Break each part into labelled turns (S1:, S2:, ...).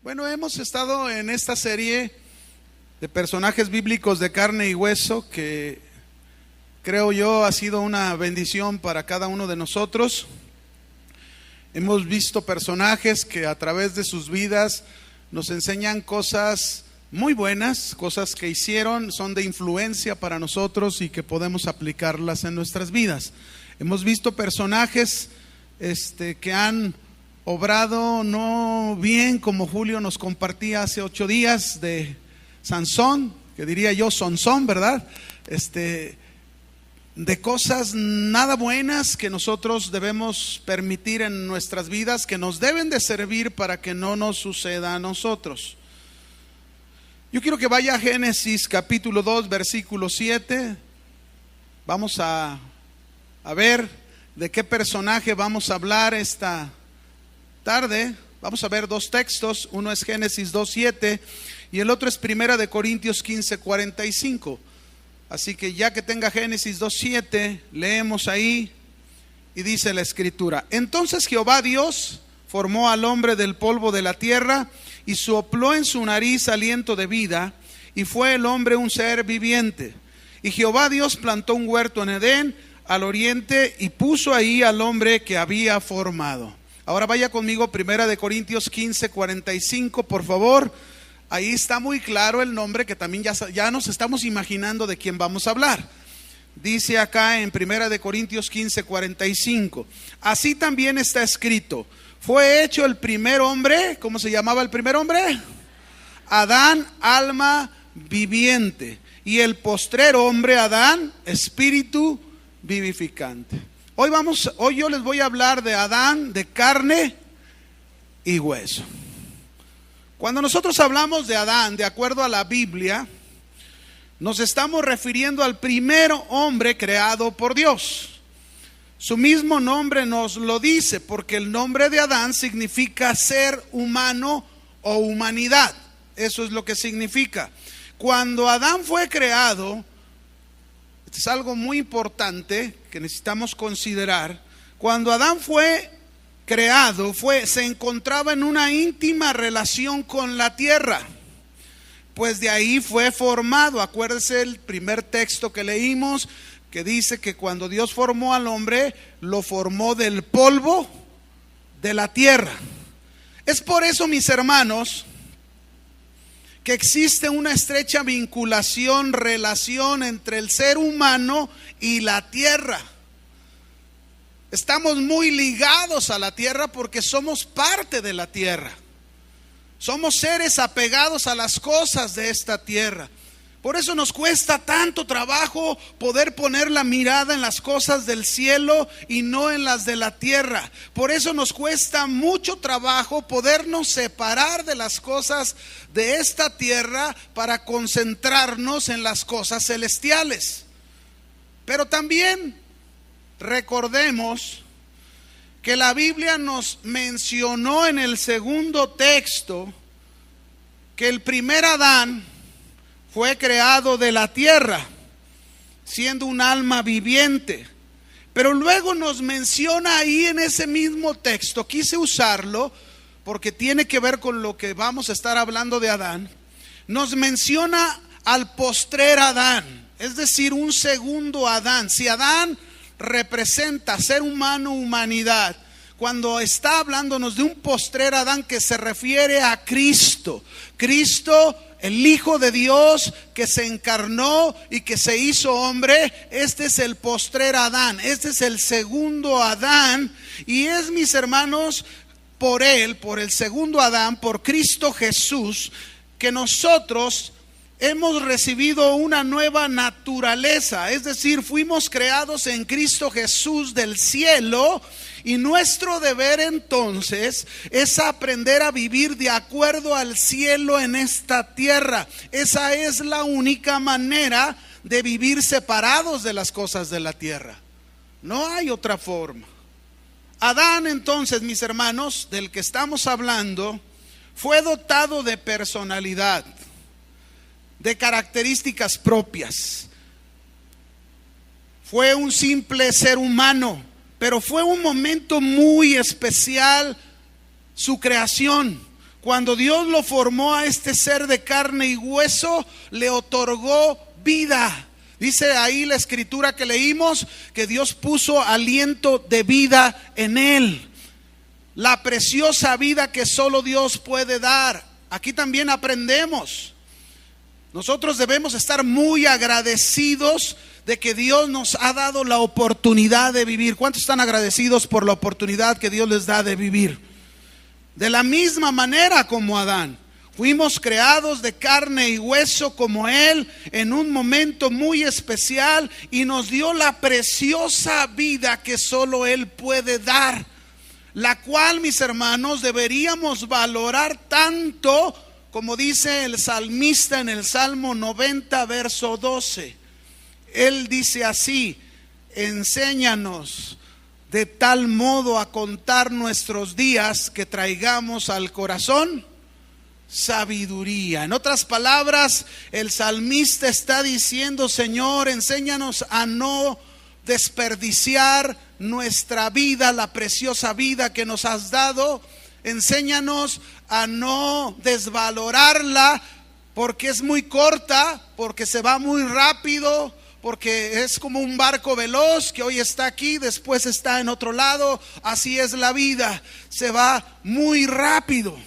S1: Bueno, hemos estado en esta serie de personajes bíblicos de carne y hueso que creo yo ha sido una bendición para cada uno de nosotros. Hemos visto personajes que a través de sus vidas nos enseñan cosas muy buenas, cosas que hicieron, son de influencia para nosotros y que podemos aplicarlas en nuestras vidas. Hemos visto personajes que han obrado no bien, como Julio nos compartía hace 8 días de Sansón, que diría yo Sonsón, ¿verdad? De cosas nada buenas que nosotros debemos permitir en nuestras vidas, que nos deben de servir para que no nos suceda a nosotros. Yo quiero que vaya a Génesis capítulo 2, versículo 7. Vamos a ver de qué personaje vamos a hablar esta tarde. Vamos a ver 2 textos. Uno es Génesis 2:7 y el otro es Primera de Corintios 15:45. Así que ya que tenga Génesis 2:7, leemos ahí y dice la escritura: entonces Jehová Dios formó al hombre del polvo de la tierra y sopló en su nariz aliento de vida, y fue el hombre un ser viviente. Y Jehová Dios plantó un huerto en Edén al oriente y puso ahí al hombre que había formado. Ahora vaya conmigo, Primera de Corintios 15:45, por favor. Ahí está muy claro el nombre, que también ya nos estamos imaginando de quién vamos a hablar. Dice acá en Primera de Corintios 15:45: así también está escrito: fue hecho el primer hombre. ¿Cómo se llamaba el primer hombre? Adán, alma viviente, y el postrer hombre, Adán, espíritu vivificante. Hoy yo les voy a hablar de Adán, de carne y hueso. Cuando nosotros hablamos de Adán, de acuerdo a la Biblia, nos estamos refiriendo al primer hombre creado por Dios. Su mismo nombre nos lo dice, porque el nombre de Adán significa ser humano o humanidad. Eso es lo que significa. Cuando Adán fue creado, esto es algo muy importante que necesitamos considerar. Cuando Adán fue creado, se encontraba en una íntima relación con la tierra, pues de ahí fue formado. Acuérdese el primer texto que leímos, que dice que cuando Dios formó al hombre, lo formó del polvo de la tierra. Es por eso, mis hermanos, que existe una estrecha vinculación, relación entre el ser humano y la tierra. Estamos muy ligados a la tierra porque somos parte de la tierra. Somos seres apegados a las cosas de esta tierra. Por eso nos cuesta tanto trabajo poder poner la mirada en las cosas del cielo y no en las de la tierra. Por eso nos cuesta mucho trabajo podernos separar de las cosas de esta tierra para concentrarnos en las cosas celestiales. Pero también recordemos que la Biblia nos mencionó en el segundo texto que el primer Adán fue creado de la tierra, siendo un alma viviente. Pero luego nos menciona ahí en ese mismo texto, quise usarlo porque tiene que ver con lo que vamos a estar hablando de Adán. Nos menciona al postrer Adán, es decir, un segundo Adán. Si Adán representa ser humano, humanidad, cuando está hablándonos de un postrer Adán, que se refiere a Cristo, el Hijo de Dios que se encarnó y que se hizo hombre, este es el postrer Adán, este es el segundo Adán. Y es, mis hermanos, por él, por el segundo Adán, por Cristo Jesús, que nosotros hemos recibido una nueva naturaleza. Es decir, fuimos creados en Cristo Jesús del cielo. Y nuestro deber entonces es aprender a vivir de acuerdo al cielo en esta tierra. Esa es la única manera de vivir separados de las cosas de la tierra. No hay otra forma. Adán, entonces, mis hermanos, del que estamos hablando, fue dotado de personalidad, de características propias. Fue un simple ser humano. Pero fue un momento muy especial su creación, Cuando Dios lo formó a este ser de carne y hueso, le otorgó vida. Dice ahí la escritura que leímos que Dios puso aliento de vida en él. La preciosa vida que solo Dios puede dar. Aquí también aprendemos. Nosotros debemos estar muy agradecidos de que Dios nos ha dado la oportunidad de vivir. ¿Cuántos están agradecidos por la oportunidad que Dios les da de vivir? De la misma manera como Adán. Fuimos creados de carne y hueso como Él en un momento muy especial y nos dio la preciosa vida que solo Él puede dar, la cual, mis hermanos, deberíamos valorar tanto como dice el salmista en el Salmo 90, verso 12. Él dice así: enséñanos de tal modo a contar nuestros días que traigamos al corazón sabiduría. En otras palabras, el salmista está diciendo: Señor, enséñanos a no desperdiciar nuestra vida, la preciosa vida que nos has dado. Enséñanos a no desvalorarla porque es muy corta, porque se va muy rápido, porque es como un barco veloz que hoy está aquí, después está en otro lado. Así es la vida, se va muy rápido.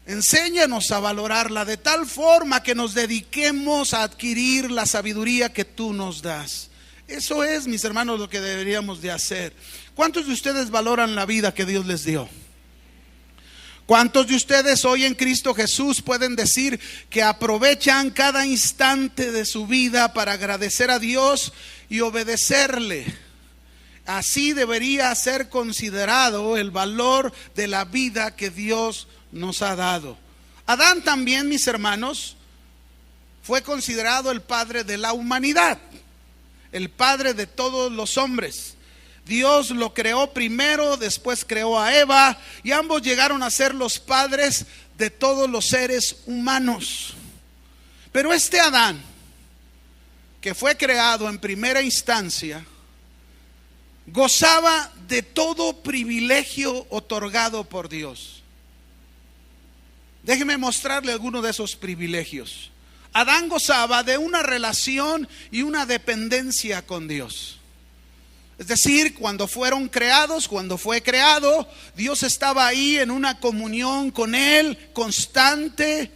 S1: Enséñanos a valorarla de tal forma que nos dediquemos a adquirir la sabiduría que tú nos das. Eso es, mis hermanos, lo que deberíamos de hacer. ¿Cuántos de ustedes valoran la vida que Dios les dio? ¿Cuántos de ustedes hoy en Cristo Jesús pueden decir que aprovechan cada instante de su vida para agradecer a Dios y obedecerle? Así debería ser considerado el valor de la vida que Dios nos ha dado. Adán también, mis hermanos, fue considerado el padre de la humanidad, el padre de todos los hombres. Dios lo creó primero, después creó a Eva, y ambos llegaron a ser los padres de todos los seres humanos. Pero este Adán, que fue creado en primera instancia, gozaba de todo privilegio otorgado por Dios. Déjeme mostrarle alguno de esos privilegios. Adán gozaba de una relación y una dependencia con Dios. Es decir, cuando fueron creados, cuando fue creado, Dios estaba ahí en una comunión con Él, constante,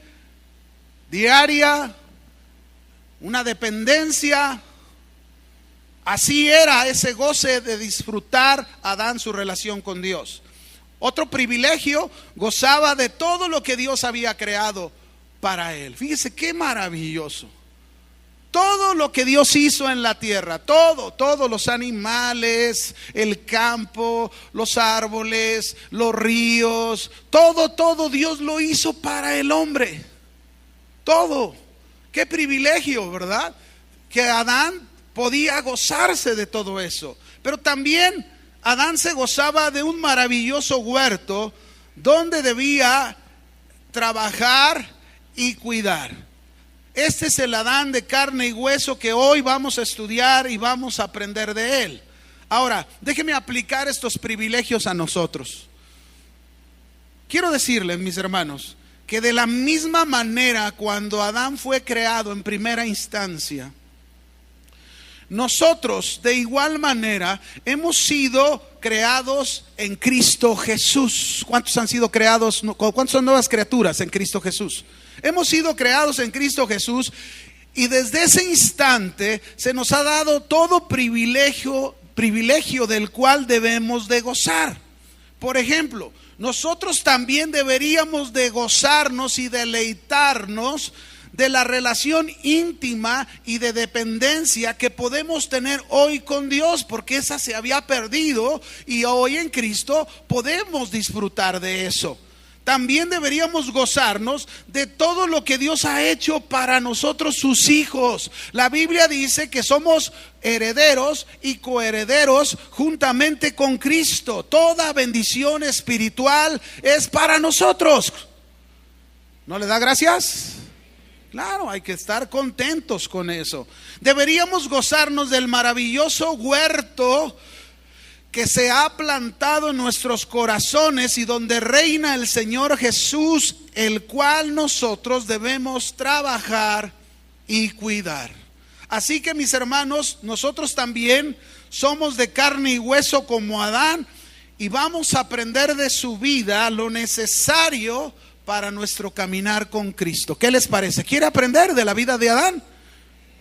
S1: diaria, una dependencia. Así era ese goce de disfrutar Adán su relación con Dios. Otro privilegio, gozaba de todo lo que Dios había creado para él. Fíjese qué maravilloso. Todo lo que Dios hizo en la tierra, todos los animales, el campo, los árboles, los ríos, todo Dios lo hizo para el hombre. Todo. Qué privilegio, ¿verdad? Que Adán podía gozarse de todo eso. Pero también Adán se gozaba de un maravilloso huerto donde debía trabajar y cuidar. Este es el Adán de carne y hueso que hoy vamos a estudiar y vamos a aprender de él. Ahora, déjenme aplicar estos privilegios a nosotros. Quiero decirles, mis hermanos, que de la misma manera cuando Adán fue creado en primera instancia, nosotros de igual manera hemos sido creados en Cristo Jesús. ¿Cuántos han sido creados? ¿Cuántos son nuevas criaturas en Cristo Jesús? Hemos sido creados en Cristo Jesús y desde ese instante se nos ha dado todo privilegio del cual debemos de gozar. Por ejemplo, nosotros también deberíamos de gozarnos y deleitarnos de la relación íntima y de dependencia que podemos tener hoy con Dios, porque esa se había perdido y hoy en Cristo podemos disfrutar de eso. También deberíamos gozarnos de todo lo que Dios ha hecho para nosotros, sus hijos. La Biblia dice que somos herederos y coherederos juntamente con Cristo. Toda bendición espiritual es para nosotros. ¿No le da gracias? Claro, hay que estar contentos con eso. Deberíamos gozarnos del maravilloso huerto que se ha plantado en nuestros corazones y donde reina el Señor Jesús, el cual nosotros debemos trabajar y cuidar. Así que, mis hermanos, nosotros también somos de carne y hueso como Adán, y vamos a aprender de su vida lo necesario para nuestro caminar con Cristo. ¿Qué les parece? ¿Quiere aprender de la vida de Adán?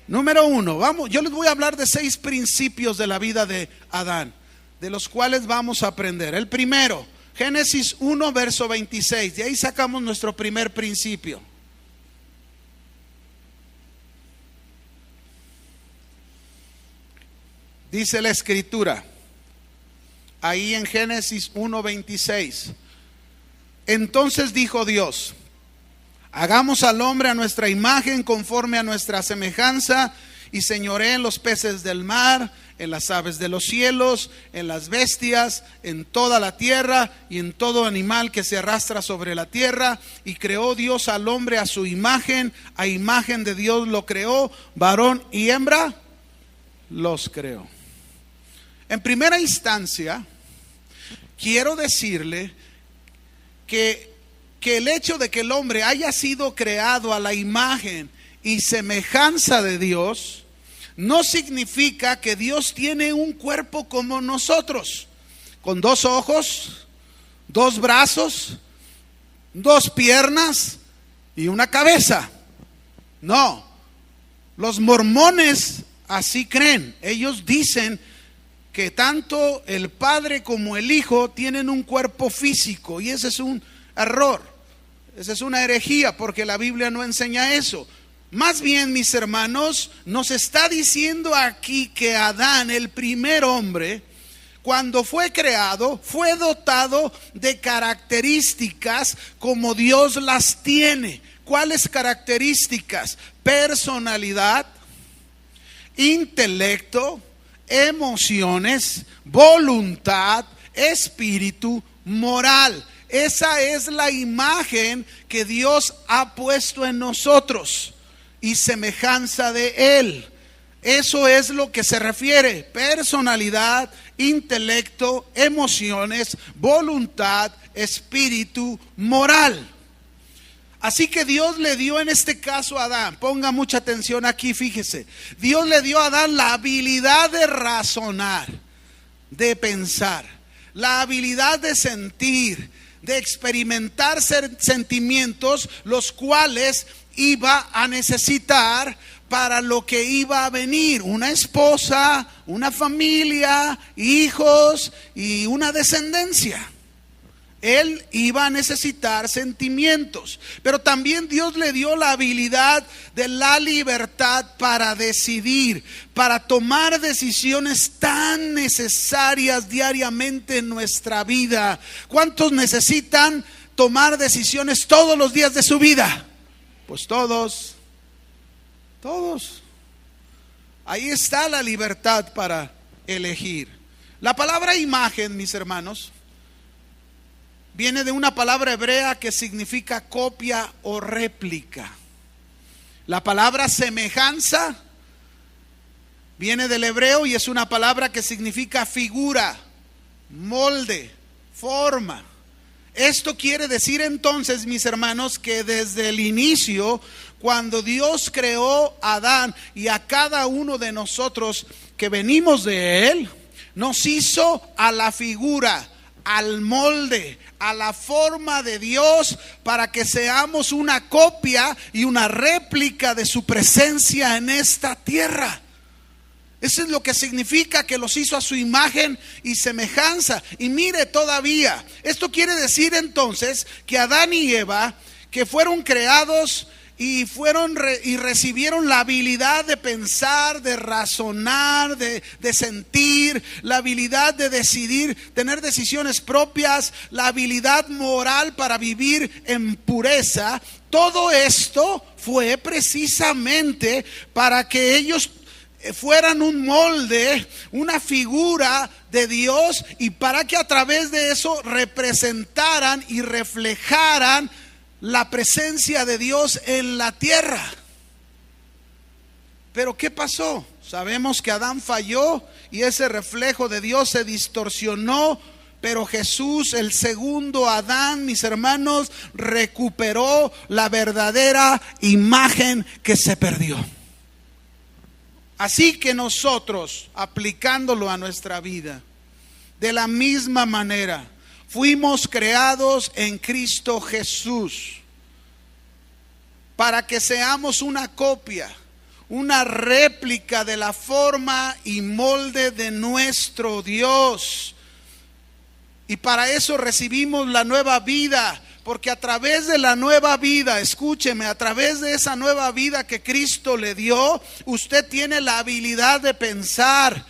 S1: Número 1, yo les voy a hablar de 6 principios de la vida de Adán, de los cuales vamos a aprender. El primero, Génesis 1, verso 26. De ahí sacamos nuestro primer principio. Dice la Escritura, ahí en Génesis 1, 26. Entonces dijo Dios: hagamos al hombre a nuestra imagen, conforme a nuestra semejanza, y señoree en los peces del mar, en las aves de los cielos, en las bestias, en toda la tierra y en todo animal que se arrastra sobre la tierra. Y creó Dios al hombre a su imagen, a imagen de Dios lo creó, varón y hembra los creó. En primera instancia, quiero decirle que el hecho de que el hombre haya sido creado a la imagen y semejanza de Dios no significa que Dios tiene un cuerpo como nosotros, con 2 ojos, 2 brazos, 2 piernas y una cabeza. No, los mormones así creen. Ellos dicen que tanto el Padre como el Hijo tienen un cuerpo físico, y ese es un error, esa es una herejía, porque la Biblia no enseña eso. Más bien, mis hermanos, nos está diciendo aquí que Adán, el primer hombre, cuando fue creado, fue dotado de características como Dios las tiene. ¿Cuáles características? Personalidad, intelecto, emociones, voluntad, espíritu, moral. Esa es la imagen que Dios ha puesto en nosotros y semejanza de Él. Eso es lo que se refiere: personalidad, intelecto, emociones, voluntad, espíritu, moral. Así que Dios le dio en este caso a Adán, ponga mucha atención aquí, fíjese, Dios le dio a Adán la habilidad de razonar, de pensar, la habilidad de sentir, de experimentar sentimientos, los cuales iba a necesitar para lo que iba a venir: una esposa, una familia, hijos y una descendencia. Él iba a necesitar sentimientos, pero también Dios le dio la habilidad de la libertad para decidir, para tomar decisiones tan necesarias diariamente en nuestra vida. ¿Cuántos necesitan tomar decisiones todos los días de su vida? Pues todos. Ahí está la libertad para elegir. La palabra imagen, mis hermanos, viene de una palabra hebrea que significa copia o réplica. La palabra semejanza viene del hebreo y es una palabra que significa figura, molde, forma. Esto quiere decir entonces, mis hermanos, que desde el inicio, cuando Dios creó a Adán y a cada uno de nosotros que venimos de Él, nos hizo a la figura, al molde, a la forma de Dios, para que seamos una copia y una réplica de su presencia en esta tierra. Eso es lo que significa que los hizo a su imagen y semejanza. Y mire, todavía, esto quiere decir entonces que Adán y Eva, que fueron creados y recibieron la habilidad de pensar, de razonar, de sentir, la habilidad de decidir, tener decisiones propias, la habilidad moral para vivir en pureza. Todo esto fue precisamente para que ellos fueran un molde, una figura de Dios, y para que a través de eso representaran y reflejaran la presencia de Dios en la tierra. Pero ¿qué pasó? Sabemos que Adán falló y ese reflejo de Dios se distorsionó. Pero Jesús, el segundo Adán, mis hermanos, recuperó la verdadera imagen que se perdió. Así que nosotros, aplicándolo a nuestra vida, de la misma manera, fuimos creados en Cristo Jesús para que seamos una copia, una réplica de la forma y molde de nuestro Dios. Y para eso recibimos la nueva vida, porque a través de la nueva vida, escúcheme, a través de esa nueva vida que Cristo le dio, usted tiene la habilidad de pensar,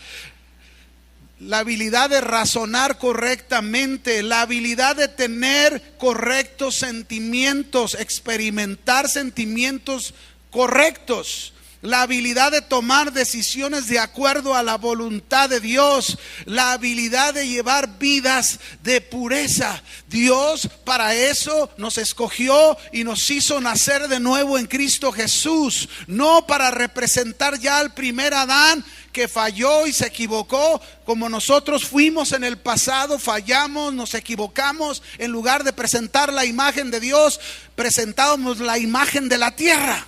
S1: la habilidad de razonar correctamente, la habilidad de tener correctos sentimientos, experimentar sentimientos correctos. La habilidad de tomar decisiones de acuerdo a la voluntad de Dios. La habilidad de llevar vidas de pureza. Dios para eso nos escogió y nos hizo nacer de nuevo en Cristo Jesús. No para representar ya al primer Adán que falló y se equivocó, como nosotros fuimos en el pasado, fallamos, nos equivocamos. En lugar de presentar la imagen de Dios, presentábamos la imagen de la tierra.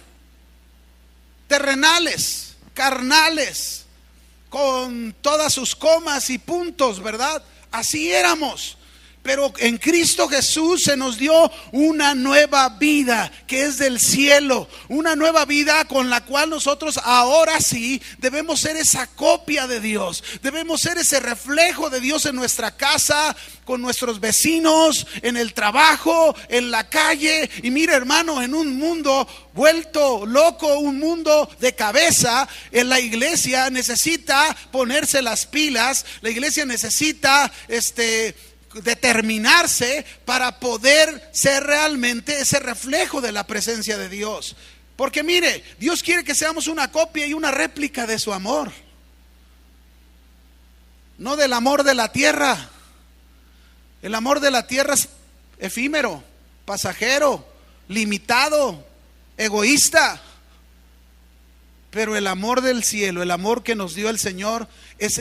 S1: Terrenales, carnales, con todas sus comas y puntos, ¿verdad? Así éramos. Pero en Cristo Jesús se nos dio una nueva vida que es del cielo. Una nueva vida con la cual nosotros ahora sí debemos ser esa copia de Dios. Debemos ser ese reflejo de Dios en nuestra casa, con nuestros vecinos, en el trabajo, en la calle. Y mira, hermano, en un mundo vuelto loco, un mundo de cabeza, en la iglesia necesita ponerse las pilas. La iglesia necesita determinarse para poder ser realmente ese reflejo de la presencia de Dios. Porque mire, Dios quiere que seamos una copia y una réplica de su amor, no del amor de la tierra. El amor de la tierra es efímero, pasajero, limitado, egoísta. Pero el amor del cielo, el amor que nos dio el Señor, es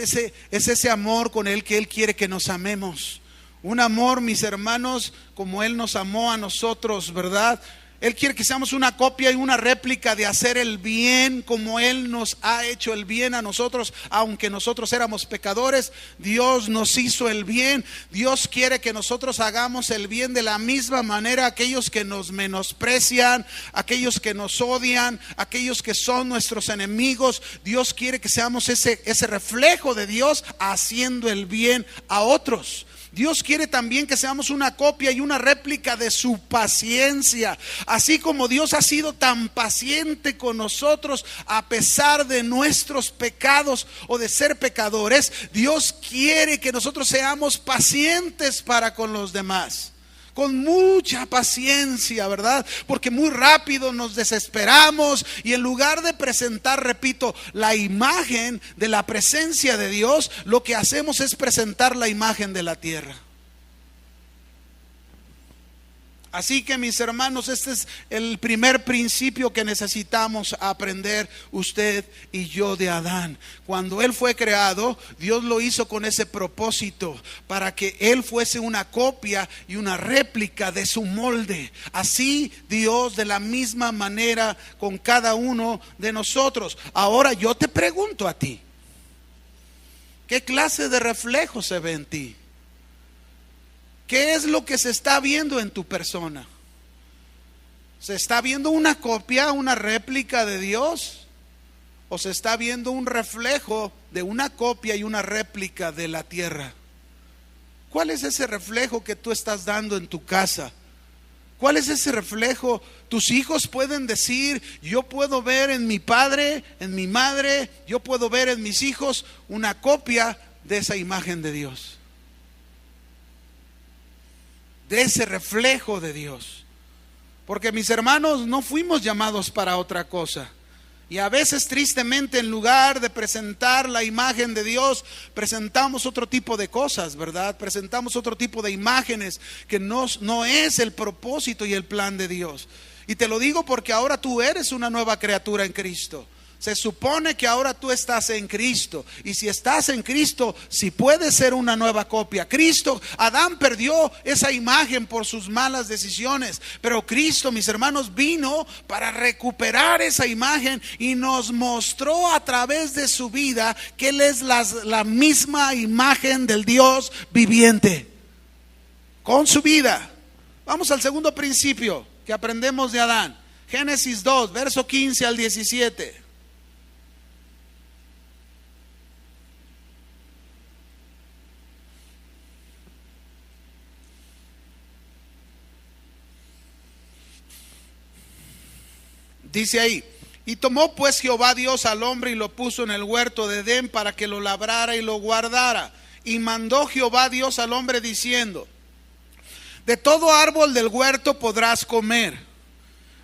S1: ese amor con el que Él quiere que nos amemos. Un amor, mis hermanos, como Él nos amó a nosotros, ¿verdad? Él quiere que seamos una copia y una réplica de hacer el bien como Él nos ha hecho el bien a nosotros. Aunque nosotros éramos pecadores, Dios nos hizo el bien. Dios quiere que nosotros hagamos el bien de la misma manera. Aquellos que nos menosprecian, aquellos que nos odian, aquellos que son nuestros enemigos, Dios quiere que seamos ese reflejo de Dios haciendo el bien a otros. Dios quiere también que seamos una copia y una réplica de su paciencia. Así como Dios ha sido tan paciente con nosotros a pesar de nuestros pecados o de ser pecadores, Dios quiere que nosotros seamos pacientes para con los demás. Con mucha paciencia, ¿verdad? Porque muy rápido nos desesperamos y en lugar de presentar, repito, la imagen de la presencia de Dios, lo que hacemos es presentar la imagen de la tierra. Así que, mis hermanos, este es el primer principio que necesitamos aprender usted y yo de Adán. Cuando él fue creado, Dios lo hizo con ese propósito, para que él fuese una copia y una réplica de su molde. Así Dios, de la misma manera con cada uno de nosotros. Ahora yo te pregunto a ti, ¿qué clase de reflejo se ve en ti? ¿Qué es lo que se está viendo en tu persona? ¿Se está viendo una copia, una réplica de Dios? ¿O se está viendo un reflejo de una copia y una réplica de la tierra? ¿Cuál es ese reflejo que tú estás dando en tu casa? ¿Cuál es ese reflejo? Tus hijos pueden decir, yo puedo ver en mi padre, en mi madre, yo puedo ver en mis hijos una copia de esa imagen de Dios, de ese reflejo de Dios. Porque, mis hermanos, no fuimos llamados para otra cosa. Y a veces, tristemente, en lugar de presentar la imagen de Dios, presentamos otro tipo de cosas, ¿verdad? Presentamos otro tipo de imágenes que no es el propósito y el plan de Dios. Y te lo digo porque ahora tú eres una nueva criatura en Cristo. Se supone que ahora tú estás en Cristo. Y si estás en Cristo, si puedes ser una nueva copia. Adán perdió esa imagen por sus malas decisiones. Pero Cristo, mis hermanos, vino para recuperar esa imagen y nos mostró a través de su vida que Él es la misma imagen del Dios viviente. Con su vida. Vamos al segundo principio que aprendemos de Adán. Génesis 2, verso 15 al 17. Dice ahí: y tomó pues Jehová Dios al hombre y lo puso en el huerto de Edén para que lo labrara y lo guardara. Y mandó Jehová Dios al hombre diciendo: de todo árbol del huerto podrás comer,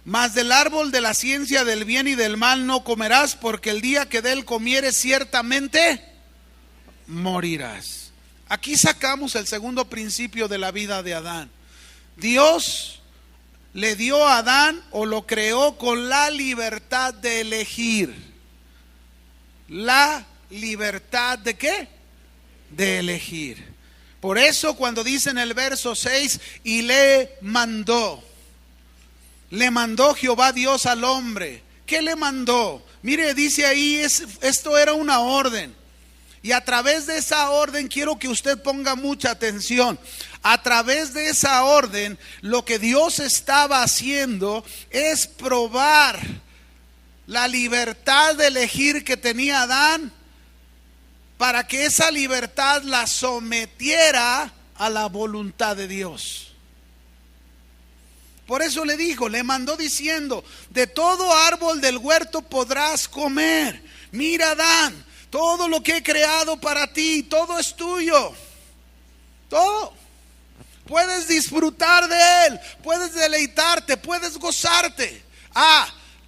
S1: mas del árbol de la ciencia del bien y del mal no comerás, porque el día que de él comieres ciertamente morirás. Aquí sacamos el segundo principio de la vida de Adán. Dios le dio a Adán, o lo creó con la libertad de elegir. ¿La libertad de qué? De elegir. Por eso cuando dice en el verso 6, y le mandó Jehová Dios al hombre. ¿Qué le mandó? Mire, dice ahí, esto era una orden. Y a través de esa orden, quiero que usted ponga mucha atención. A través de esa orden, lo que Dios estaba haciendo es probar la libertad de elegir que tenía Adán, para que esa libertad la sometiera a la voluntad de Dios. Por eso le mandó diciendo: de todo árbol del huerto podrás comer. Mira, Adán, todo lo que he creado para ti, todo es tuyo. Todo. Puedes disfrutar de él, puedes deleitarte, puedes gozarte.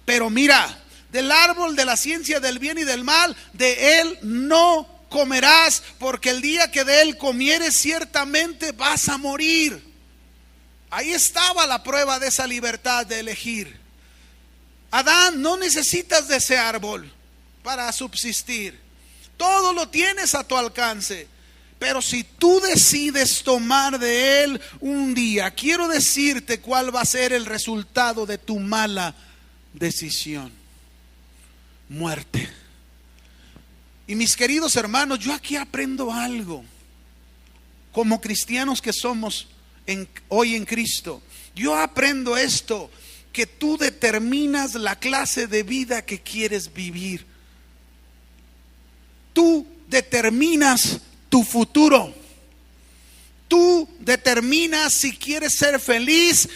S1: Pero mira, del árbol de la ciencia del bien y del mal, de él no comerás, porque el día que de él comieres ciertamente vas a morir. Ahí estaba la prueba de esa libertad de elegir. Adán, no necesitas de ese árbol para subsistir. Todo lo tienes a tu alcance. Pero si tú decides tomar de él un día, quiero decirte cuál va a ser el resultado de tu mala decisión: muerte. Y mis queridos hermanos, yo aquí aprendo algo. Como cristianos que somos hoy en Cristo, yo aprendo esto: que tú determinas la clase de vida que quieres vivir. Tú determinas tu futuro. Tú determinas si quieres ser feliz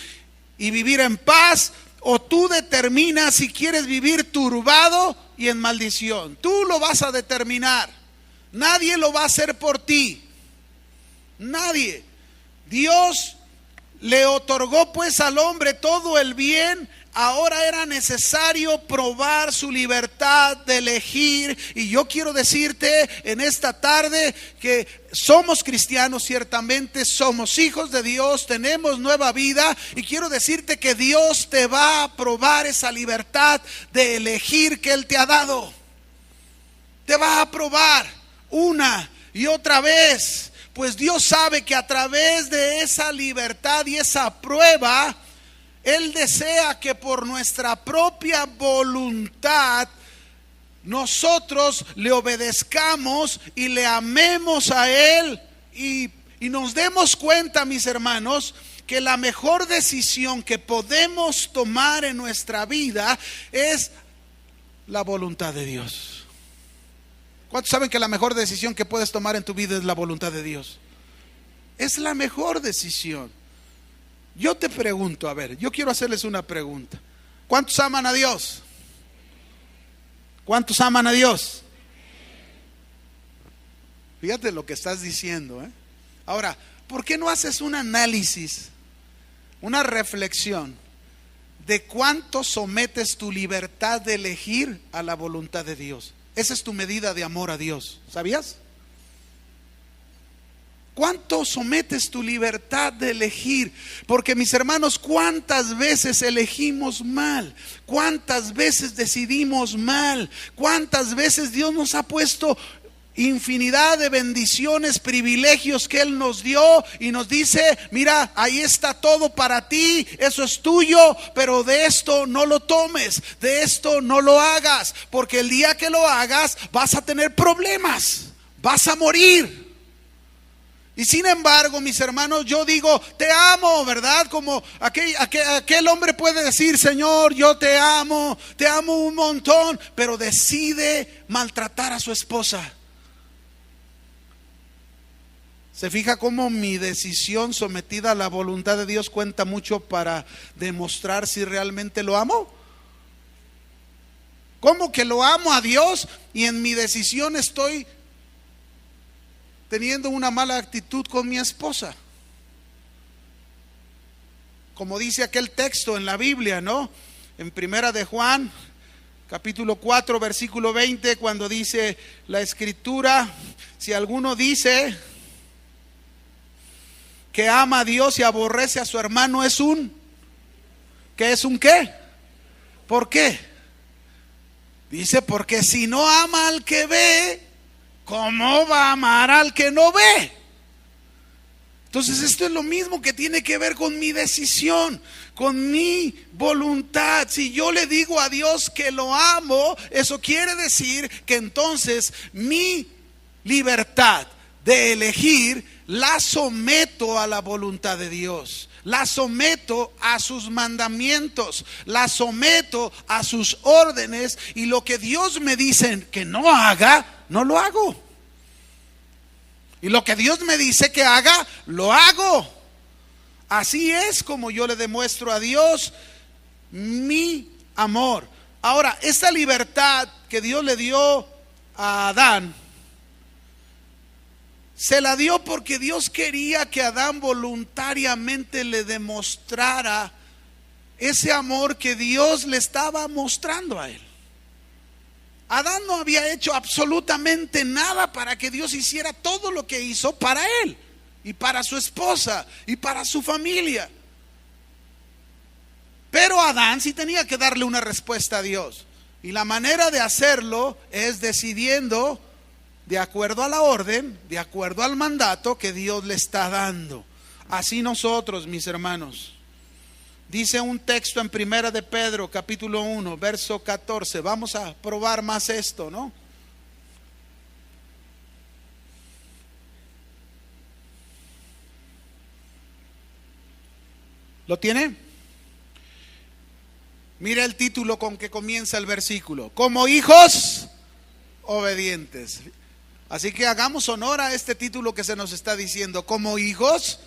S1: y vivir en paz, o tú determinas si quieres vivir turbado y en maldición. Tú lo vas a determinar. Nadie lo va a hacer por ti. Nadie. Dios le otorgó pues al hombre todo el bien. Ahora era necesario probar su libertad de elegir. Y yo quiero decirte en esta tarde que somos cristianos, ciertamente somos hijos de Dios, tenemos nueva vida. Y quiero decirte que Dios te va a probar esa libertad de elegir que Él te ha dado. Te va a probar una y otra vez. Pues Dios sabe que a través de esa libertad y esa prueba, Él desea que por nuestra propia voluntad nosotros le obedezcamos y le amemos a Él y nos demos cuenta, mis hermanos, que la mejor decisión que podemos tomar en nuestra vida es la voluntad de Dios. ¿Cuántos saben que la mejor decisión que puedes tomar en tu vida es la voluntad de Dios? Es la mejor decisión. Yo te pregunto, yo quiero hacerles una pregunta. ¿Cuántos aman a Dios? ¿Cuántos aman a Dios? Fíjate lo que estás diciendo, Ahora, ¿por qué no haces un análisis, una reflexión de cuánto sometes tu libertad de elegir a la voluntad de Dios? Esa es tu medida de amor a Dios, ¿sabías? ¿Cuánto sometes tu libertad de elegir? Porque mis hermanos, ¿cuántas veces elegimos mal? ¿Cuántas veces decidimos mal? ¿Cuántas veces Dios nos ha puesto infinidad de bendiciones, privilegios que Él nos dio y nos dice: mira, ahí está todo para ti, eso es tuyo, pero de esto no lo tomes, de esto no lo hagas, porque el día que lo hagas vas a tener problemas, vas a morir. Y sin embargo, mis hermanos, yo digo: te amo, ¿verdad? Como aquel hombre puede decir: Señor, yo te amo un montón, pero decide maltratar a su esposa. ¿Se fija cómo mi decisión sometida a la voluntad de Dios cuenta mucho para demostrar si realmente lo amo? ¿Cómo que lo amo a Dios y en mi decisión estoy teniendo una mala actitud con mi esposa? Como dice aquel texto en la Biblia, ¿no? En Primera de Juan, capítulo 4, versículo 20, cuando dice la Escritura: si alguno dice que ama a Dios y aborrece a su hermano, ¿qué es un qué? ¿Por qué? Dice: porque si no ama al que ve, ¿cómo va a amar al que no ve? Entonces esto es lo mismo que tiene que ver con mi decisión, con mi voluntad. Si yo le digo a Dios que lo amo, eso quiere decir que entonces mi libertad de elegir la someto a la voluntad de Dios, la someto a sus mandamientos, la someto a sus órdenes, y lo que Dios me dice que no haga, no lo hago. Y lo que Dios me dice que haga, lo hago. Así es como yo le demuestro a Dios mi amor. Ahora, esta libertad que Dios le dio a Adán, se la dio porque Dios quería que Adán voluntariamente le demostrara ese amor que Dios le estaba mostrando a él. Adán no había hecho absolutamente nada para que Dios hiciera todo lo que hizo para él y para su esposa y para su familia. Pero Adán sí tenía que darle una respuesta a Dios, y la manera de hacerlo es decidiendo de acuerdo a la orden, de acuerdo al mandato que Dios le está dando. Así nosotros, mis hermanos. Dice un texto en Primera de Pedro, capítulo 1, verso 14. Vamos a probar más esto, ¿no? ¿Lo tiene? Mira el título con que comienza el versículo: como hijos obedientes. Así que hagamos honor a este título que se nos está diciendo: como hijos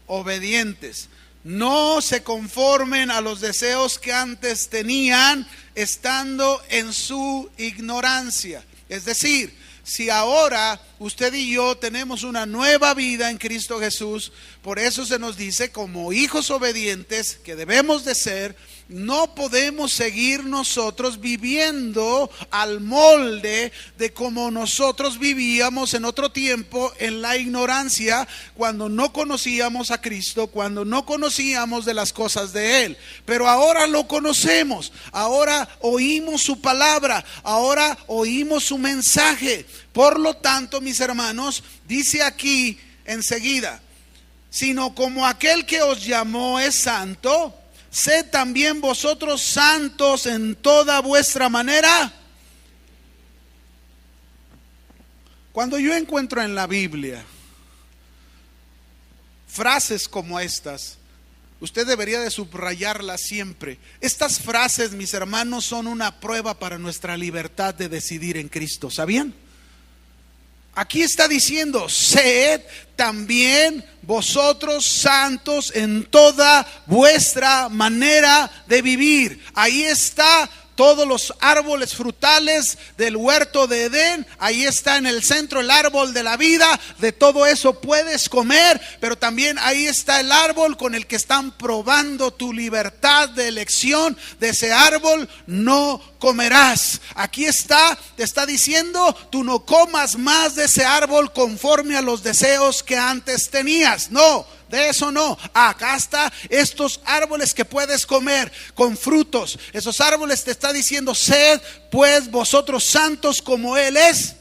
S1: obedientes. No se conformen a los deseos que antes tenían estando en su ignorancia. Es decir, si ahora usted y yo tenemos una nueva vida en Cristo Jesús, por eso se nos dice como hijos obedientes que debemos de ser. No podemos seguir nosotros viviendo al molde de como nosotros vivíamos en otro tiempo, en la ignorancia, cuando no conocíamos a Cristo, cuando no conocíamos de las cosas de Él. Pero ahora lo conocemos, ahora oímos su palabra, ahora oímos su mensaje. Por lo tanto, mis hermanos, dice aquí enseguida: sino como aquel que os llamó es santo, sed también vosotros santos en toda vuestra manera. Cuando yo encuentro en la Biblia frases como estas, usted debería de subrayarlas siempre. Estas frases, mis hermanos, son una prueba para nuestra libertad de decidir en Cristo. ¿Sabían? Aquí está diciendo: sed también vosotros santos en toda vuestra manera de vivir. Ahí está todos los árboles frutales del huerto de Edén. Ahí está en el centro el árbol de la vida. De todo eso puedes comer, pero también ahí está el árbol con el que están probando tu libertad de elección. De ese árbol no comerás. Aquí está, te está diciendo: tú no comas más de ese árbol conforme a los deseos que antes tenías. No, de eso no. Acá está estos árboles que puedes comer con frutos. Esos árboles te está diciendo: sed pues vosotros santos como Él es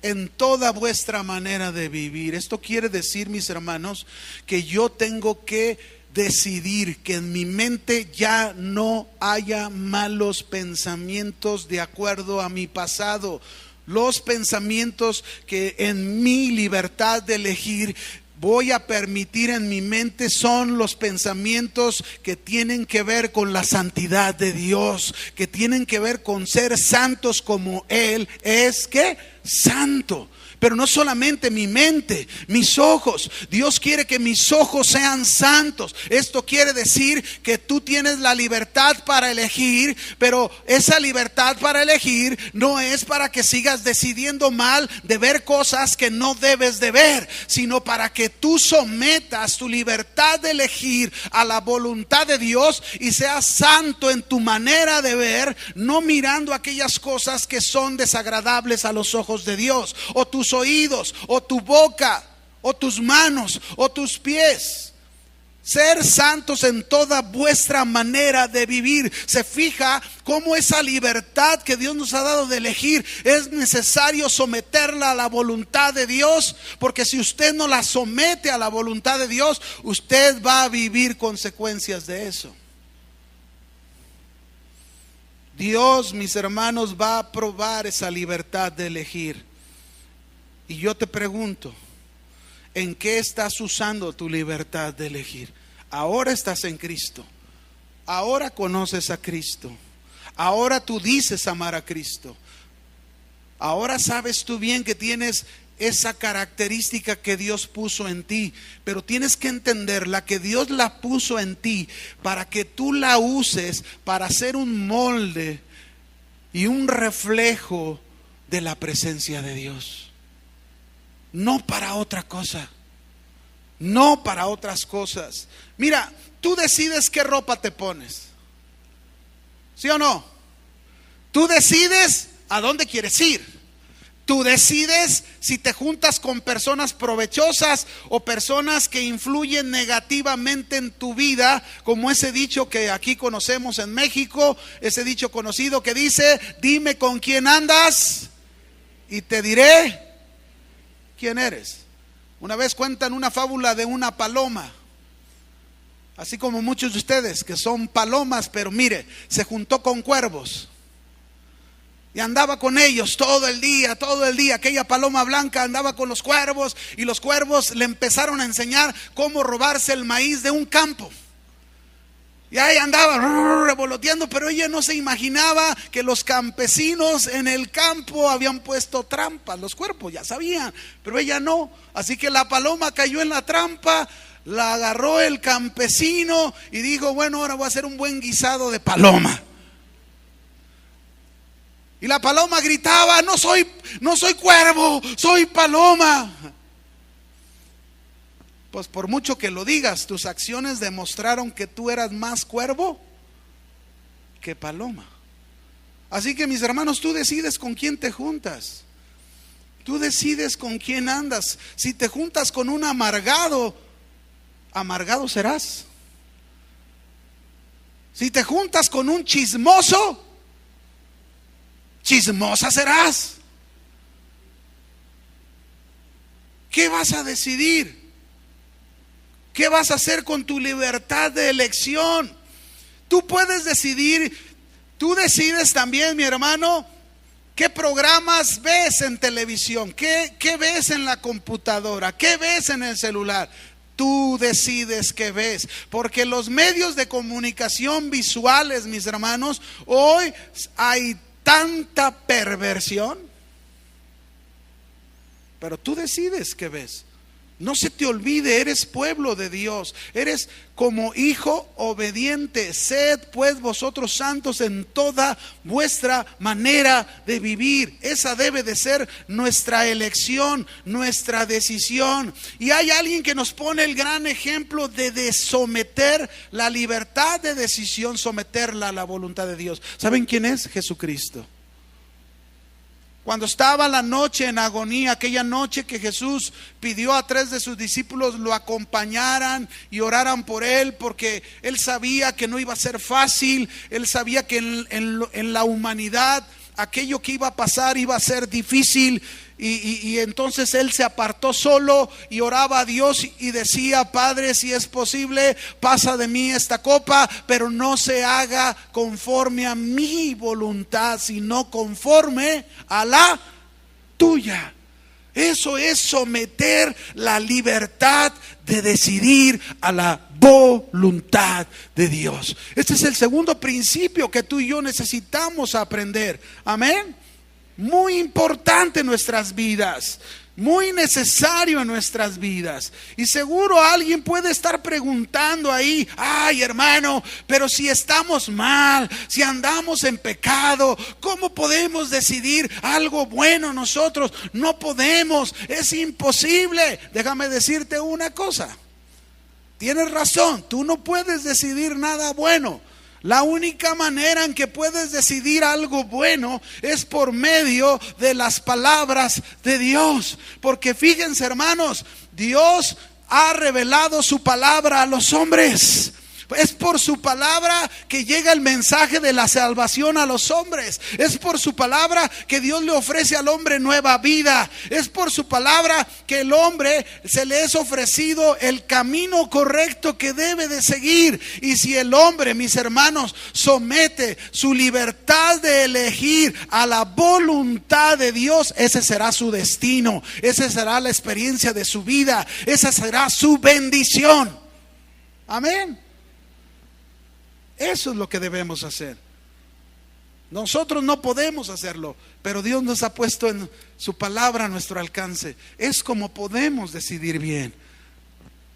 S1: en toda vuestra manera de vivir. Esto quiere decir, mis hermanos, que yo tengo que decidir que en mi mente ya no haya malos pensamientos de acuerdo a mi pasado. Los pensamientos que en mi libertad de elegir voy a permitir en mi mente son los pensamientos que tienen que ver con la santidad de Dios, que tienen que ver con ser santos como Él es, ¿qué? Santo. Pero no solamente mi mente, mis ojos. Dios quiere que mis ojos sean santos. Esto quiere decir que tú tienes la libertad para elegir, pero esa libertad para elegir no es para que sigas decidiendo mal de ver cosas que no debes de ver, sino para que tú sometas tu libertad de elegir a la voluntad de Dios y seas santo en tu manera de ver, no mirando aquellas cosas que son desagradables a los ojos de Dios, o tus oídos, o tu boca, o tus manos, o tus pies. Ser santos en toda vuestra manera de vivir. Se fija cómo esa libertad que Dios nos ha dado de elegir es necesario someterla a la voluntad de Dios, porque si usted no la somete a la voluntad de Dios, usted va a vivir consecuencias de eso. Dios, mis hermanos, va a probar esa libertad de elegir. Y yo te pregunto, ¿en qué estás usando tu libertad de elegir? Ahora estás en Cristo. Ahora conoces a Cristo. Ahora tú dices amar a Cristo. Ahora sabes tú bien que tienes esa característica que Dios puso en ti, pero tienes que entenderla, que Dios la puso en ti para que tú la uses para ser un molde y un reflejo de la presencia de Dios. No para otra cosa, no para otras cosas. Mira, tú decides qué ropa te pones, ¿sí o no? Tú decides a dónde quieres ir. Tú decides si te juntas con personas provechosas o personas que influyen negativamente en tu vida, como ese dicho que aquí conocemos en México, ese dicho conocido que dice: dime con quién andas y te diré quién eres. Una vez cuentan una fábula de una paloma, así como muchos de ustedes que son palomas, pero mire, se juntó con cuervos y andaba con ellos todo el día. Aquella paloma blanca andaba con los cuervos, y los cuervos le empezaron a enseñar cómo robarse el maíz de un campo. Y ahí andaba revoloteando, pero ella no se imaginaba que los campesinos en el campo habían puesto trampas. Los cuervos ya sabían, pero ella no. Así que la paloma cayó en la trampa, la agarró el campesino y dijo: bueno, ahora voy a hacer un buen guisado de paloma. Y la paloma gritaba: no soy cuervo, soy paloma. Pues por mucho que lo digas, tus acciones demostraron que tú eras más cuervo que paloma. Así que, mis hermanos, tú decides con quién te juntas. Tú decides con quién andas. Si te juntas con un amargado, amargado serás. Si te juntas con un chismoso, chismosa serás. ¿Qué vas a decidir? ¿Qué vas a hacer con tu libertad de elección? Tú puedes decidir. Tú decides también, mi hermano, qué programas ves en televisión, qué ves en la computadora, qué ves en el celular. Tú decides qué ves, porque los medios de comunicación visuales, mis hermanos, hoy hay tanta perversión, pero tú decides qué ves. No se te olvide, eres pueblo de Dios, eres como hijo obediente. Sed pues vosotros santos en toda vuestra manera de vivir. Esa debe de ser nuestra elección, nuestra decisión. Y hay alguien que nos pone el gran ejemplo de someter la libertad de decisión, someterla a la voluntad de Dios. ¿Saben quién es? Jesucristo. Cuando estaba la noche en agonía, aquella noche que Jesús pidió a 3 de sus discípulos lo acompañaran y oraran por él, porque él sabía que no iba a ser fácil. Él sabía que en la humanidad aquello que iba a pasar iba a ser difícil. Y entonces él se apartó solo y oraba a Dios y decía: Padre, si es posible, pasa de mí esta copa, pero no se haga conforme a mi voluntad, sino conforme a la tuya. Eso es someter la libertad de decidir a la voluntad de Dios. Este es el segundo principio que tú y yo necesitamos aprender. Amén. Muy importante en nuestras vidas, muy necesario en nuestras vidas. Y seguro alguien puede estar preguntando ahí: ay, hermano, pero si estamos mal, si andamos en pecado, ¿cómo podemos decidir algo bueno nosotros? No podemos, es imposible. Déjame decirte una cosa: tienes razón, tú no puedes decidir nada bueno. La única manera en que puedes decidir algo bueno es por medio de las palabras de Dios. Porque fíjense, hermanos, Dios ha revelado su palabra a los hombres. Es por su palabra que llega el mensaje de la salvación a los hombres. Es por su palabra que Dios le ofrece al hombre nueva vida. Es por su palabra que el hombre se le es ofrecido el camino correcto que debe de seguir. Y si el hombre, mis hermanos, somete su libertad de elegir a la voluntad de Dios, ese será su destino. Esa será la experiencia de su vida. Esa será su bendición. Amén. Eso es lo que debemos hacer. Nosotros no podemos hacerlo, pero Dios nos ha puesto en su palabra a nuestro alcance. Es como podemos decidir bien.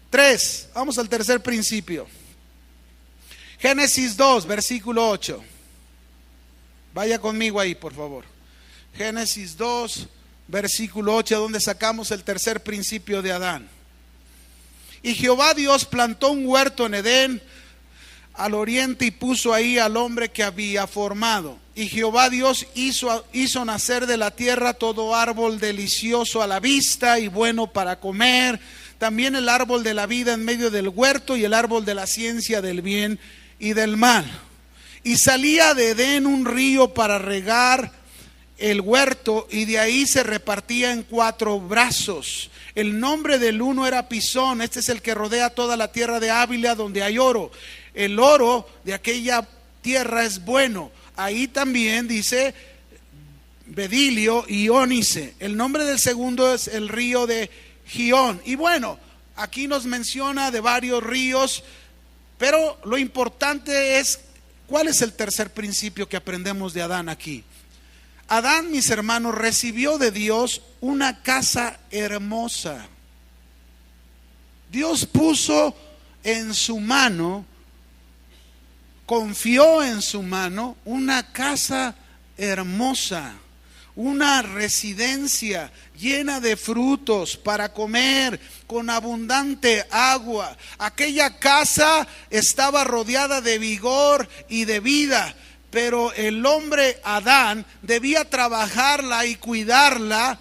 S1: 3, vamos al tercer principio. Génesis 2, versículo 8. Vaya conmigo ahí, por favor. Génesis 2, versículo 8, donde sacamos el tercer principio de Adán. Y Jehová Dios plantó un huerto en Edén al oriente y puso ahí al hombre que había formado. Y Jehová Dios hizo nacer de la tierra todo árbol delicioso a la vista y bueno para comer, también el árbol de la vida en medio del huerto y el árbol de la ciencia del bien y del mal. Y salía de Edén un río para regar el huerto, y de ahí se repartía en 4 brazos. El nombre del uno era Pisón. Este es el que rodea toda la tierra de Ávila, donde hay oro. El oro de aquella tierra es bueno. Ahí también dice bedilio y ónice. El nombre del segundo es el río de Gihón. Y bueno, aquí nos menciona de varios ríos, pero lo importante es, ¿cuál es el tercer principio que aprendemos de Adán aquí? Adán, mis hermanos, recibió de Dios una casa hermosa. Dios puso en su mano, confió en su mano una casa hermosa, una residencia llena de frutos para comer, con abundante agua. Aquella casa estaba rodeada de vigor y de vida, pero el hombre Adán debía trabajarla y cuidarla,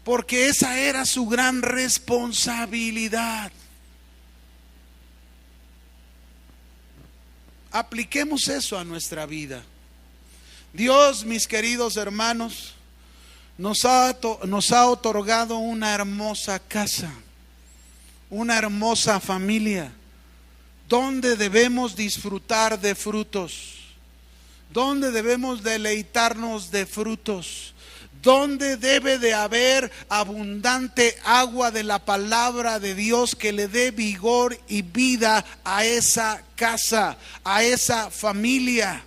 S1: porque esa era su gran responsabilidad. Apliquemos eso a nuestra vida. Dios, mis queridos hermanos, nos ha otorgado una hermosa casa, una hermosa familia, donde debemos disfrutar de frutos, donde debemos deleitarnos de frutos, donde debe de haber abundante agua de la palabra de Dios que le dé vigor y vida a esa casa, a esa familia.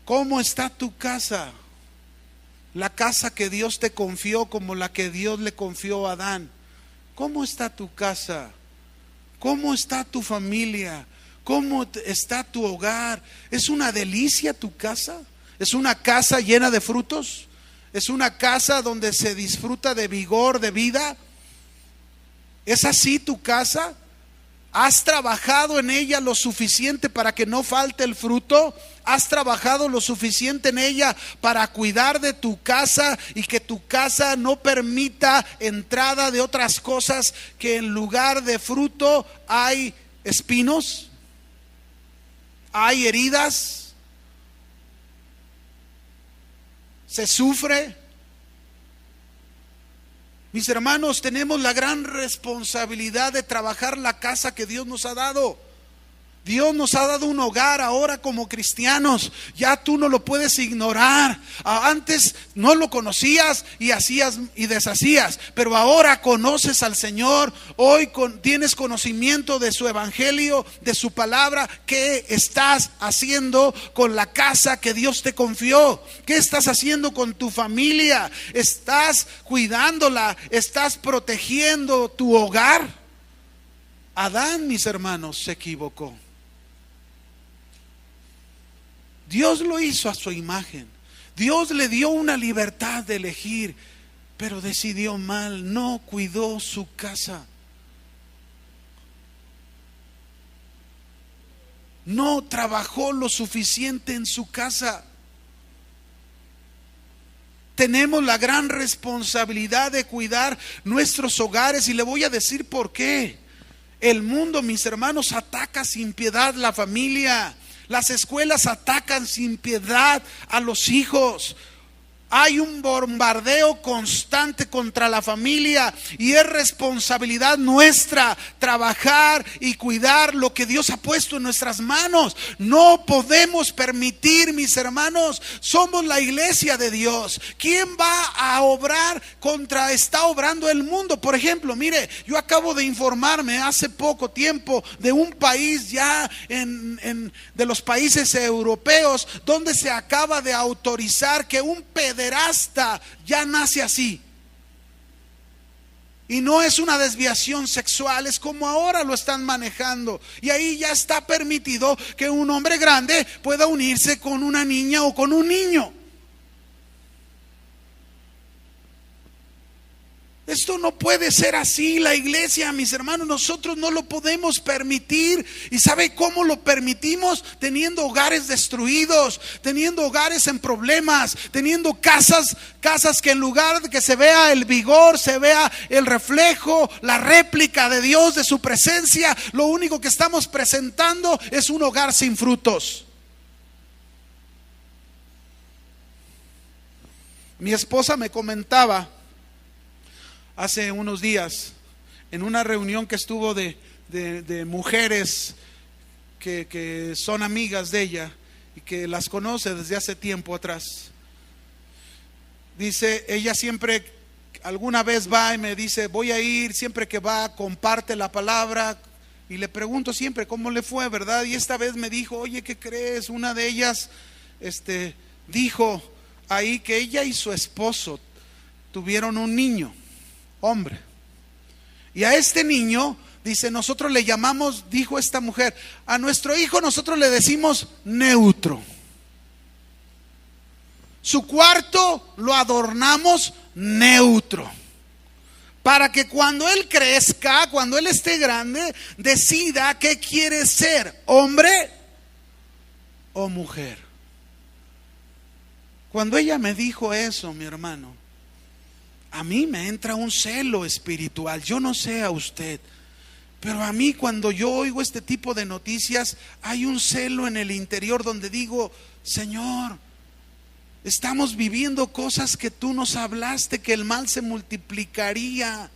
S1: ¿Cómo está tu casa? la casa que Dios te confió como la que Dios le confió a Adán. ¿Cómo está tu casa? ¿Cómo está tu familia? ¿Cómo está tu hogar? ¿Es una delicia tu casa? ¿Es una casa llena de frutos? ¿Es una casa donde se disfruta de vigor, de vida? ¿Es así tu casa? ¿Has trabajado en ella lo suficiente para que no falte el fruto? ¿Has trabajado lo suficiente en ella para cuidar de tu casa y que tu casa no permita entrada de otras cosas, que en lugar de fruto hay espinos? ¿Hay heridas? ¿Se sufre? Mis hermanos, tenemos la gran responsabilidad de trabajar la casa que Dios nos ha dado. Dios nos ha dado un hogar ahora como cristianos. Ya tú no lo puedes ignorar. Antes no lo conocías y hacías y deshacías, pero ahora conoces al Señor. Hoy tienes conocimiento de su evangelio, de su palabra. ¿Qué estás haciendo con la casa que Dios te confió? ¿Qué estás haciendo con tu familia? ¿Estás cuidándola? ¿Estás protegiendo tu hogar? Adán, mis hermanos, se equivocó. Dios lo hizo a su imagen. Dios le dio una libertad de elegir, pero decidió mal, no cuidó su casa. No trabajó lo suficiente en su casa. Tenemos la gran responsabilidad de cuidar nuestros hogares, y le voy a decir por qué. El mundo, mis hermanos, ataca sin piedad la familia. Las escuelas atacan sin piedad a los hijos. Hay un bombardeo constante contra la familia, y es responsabilidad nuestra trabajar y cuidar lo que Dios ha puesto en nuestras manos. No podemos permitir, mis hermanos, somos la iglesia de Dios. ¿Quién va a obrar está obrando el mundo? Por ejemplo, mire, yo acabo de informarme hace poco tiempo de un país ya de los países europeos, donde se acaba de autorizar que un pederasta ya nace así. Y no es una desviación sexual, es como ahora lo están manejando. Y ahí ya está permitido que un hombre grande pueda unirse con una niña o con un niño. Esto no puede ser así. La iglesia, mis hermanos, nosotros no lo podemos permitir. ¿Y sabe cómo lo permitimos? Teniendo hogares destruidos, teniendo hogares en problemas, teniendo casas que en lugar de que se vea el vigor, se vea el reflejo, la réplica de Dios, de su presencia, lo único que estamos presentando es un hogar sin frutos. Mi esposa me comentaba hace unos días, en una reunión que estuvo de mujeres que son amigas de ella y que las conoce desde hace tiempo atrás. Dice, ella siempre, alguna vez va y me dice, voy a ir, siempre que va comparte la palabra, y le pregunto siempre cómo le fue, ¿verdad? Y esta vez me dijo, oye, ¿qué crees? Una de ellas dijo ahí que ella y su esposo tuvieron un niño, hombre, y a este niño, dice, nosotros le llamamos, dijo esta mujer, a nuestro hijo nosotros le decimos neutro. Su cuarto lo adornamos neutro, para que cuando él crezca, cuando él esté grande, decida qué quiere ser, hombre o mujer. Cuando ella me dijo eso, mi hermano, a mí me entra un celo espiritual. Yo no sé a usted, pero a mí cuando yo oigo este tipo de noticias, hay un celo en el interior donde digo, Señor, estamos viviendo cosas que tú nos hablaste, que el mal se multiplicaría.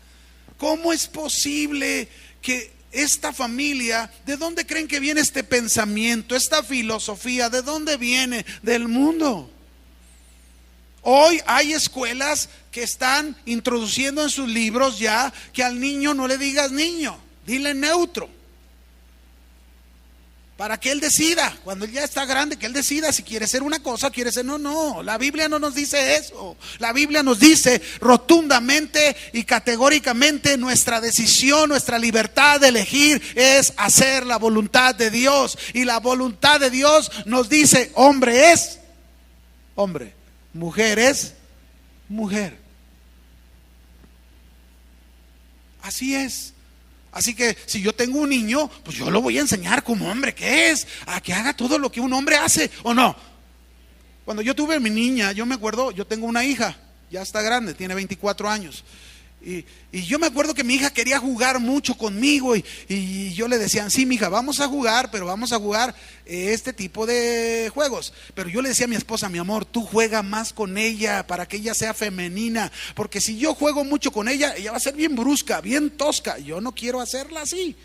S1: ¿Cómo es posible que esta familia, de dónde creen que viene este pensamiento, esta filosofía? ¿De dónde viene? Del mundo. Hoy hay escuelas que están introduciendo en sus libros ya que al niño no le digas niño, dile neutro. para que él decida, cuando él ya está grande, que él decida si quiere ser una cosa o quiere ser no, la Biblia no nos dice eso. La Biblia nos dice rotundamente y categóricamente nuestra decisión, nuestra libertad de elegir es hacer la voluntad de Dios. Y la voluntad de Dios nos dice, hombre es hombre, mujer es mujer. Así es. Así que si yo tengo un niño, pues yo lo voy a enseñar como hombre que es, a que haga todo lo que un hombre hace, ¿o no? Cuando yo tuve a mi niña, yo me acuerdo, yo tengo una hija, ya está grande, tiene 24 años. Y yo me acuerdo que mi hija quería jugar mucho conmigo y yo le decía, sí, mija, vamos a jugar, pero vamos a jugar este tipo de juegos. Pero yo le decía a mi esposa, mi amor, tú juega más con ella para que ella sea femenina, porque si yo juego mucho con ella, ella va a ser bien brusca, bien tosca. Yo no quiero hacerla así.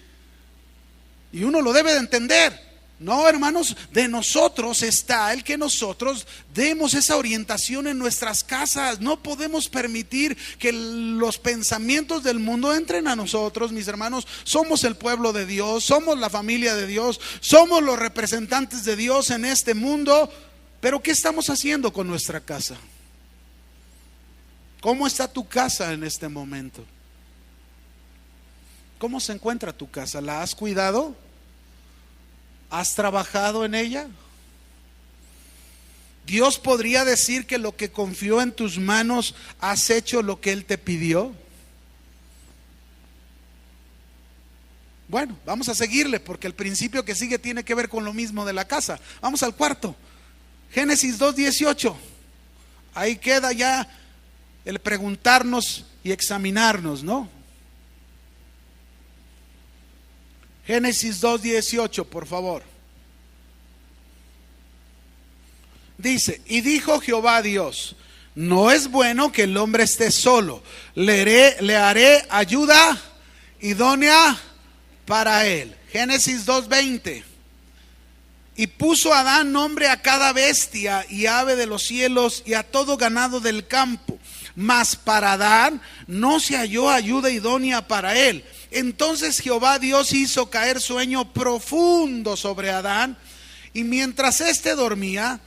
S1: Y uno lo debe de entender. No, hermanos, de nosotros está el que nosotros demos esa orientación en nuestras casas. No podemos permitir que los pensamientos del mundo entren a nosotros, mis hermanos. Somos el pueblo de Dios, somos la familia de Dios, somos los representantes de Dios en este mundo. Pero ¿qué estamos haciendo con nuestra casa? ¿Cómo está tu casa en este momento? ¿Cómo se encuentra tu casa? ¿La has cuidado? ¿Has trabajado en ella? Dios podría decir que lo que confió en tus manos, has hecho lo que Él te pidió. Bueno, vamos a seguirle porque el principio que sigue tiene que ver con lo mismo de la casa. Vamos al cuarto. Génesis 2:18. Ahí queda ya el preguntarnos y examinarnos, ¿no? Génesis 2:18, por favor. Dice, y dijo Jehová Dios, no es bueno que el hombre esté solo, le haré ayuda idónea para él. Génesis 2:20. Y puso Adán nombre a cada bestia y ave de los cielos y a todo ganado del campo, mas para Adán no se halló ayuda idónea para él. Entonces Jehová Dios hizo caer sueño profundo sobre Adán, y mientras éste dormía,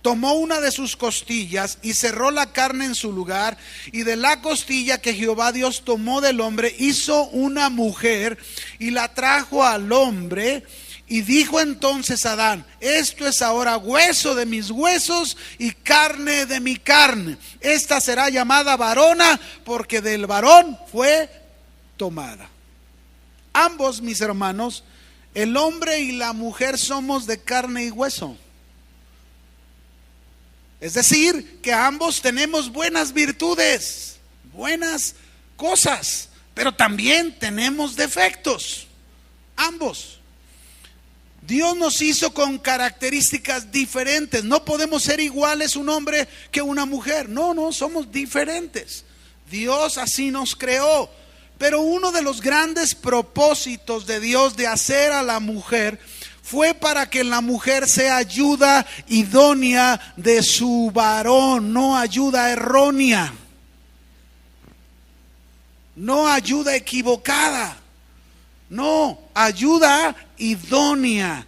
S1: tomó una de sus costillas y cerró la carne en su lugar, y de la costilla que Jehová Dios tomó del hombre hizo una mujer y la trajo al hombre. Y dijo entonces Adán, esto es ahora hueso de mis huesos y carne de mi carne. Esta será llamada varona, porque del varón fue tomada. Ambos, mis hermanos, el hombre y la mujer somos de carne y hueso. Es decir, que ambos tenemos buenas virtudes, buenas cosas, pero también tenemos defectos. Ambos. Dios nos hizo con características diferentes. No podemos ser iguales un hombre que una mujer. No, somos diferentes. Dios así nos creó. Pero uno de los grandes propósitos de Dios de hacer a la mujer fue para que la mujer sea ayuda idónea de su varón, no ayuda errónea, no ayuda equivocada, no, ayuda idónea.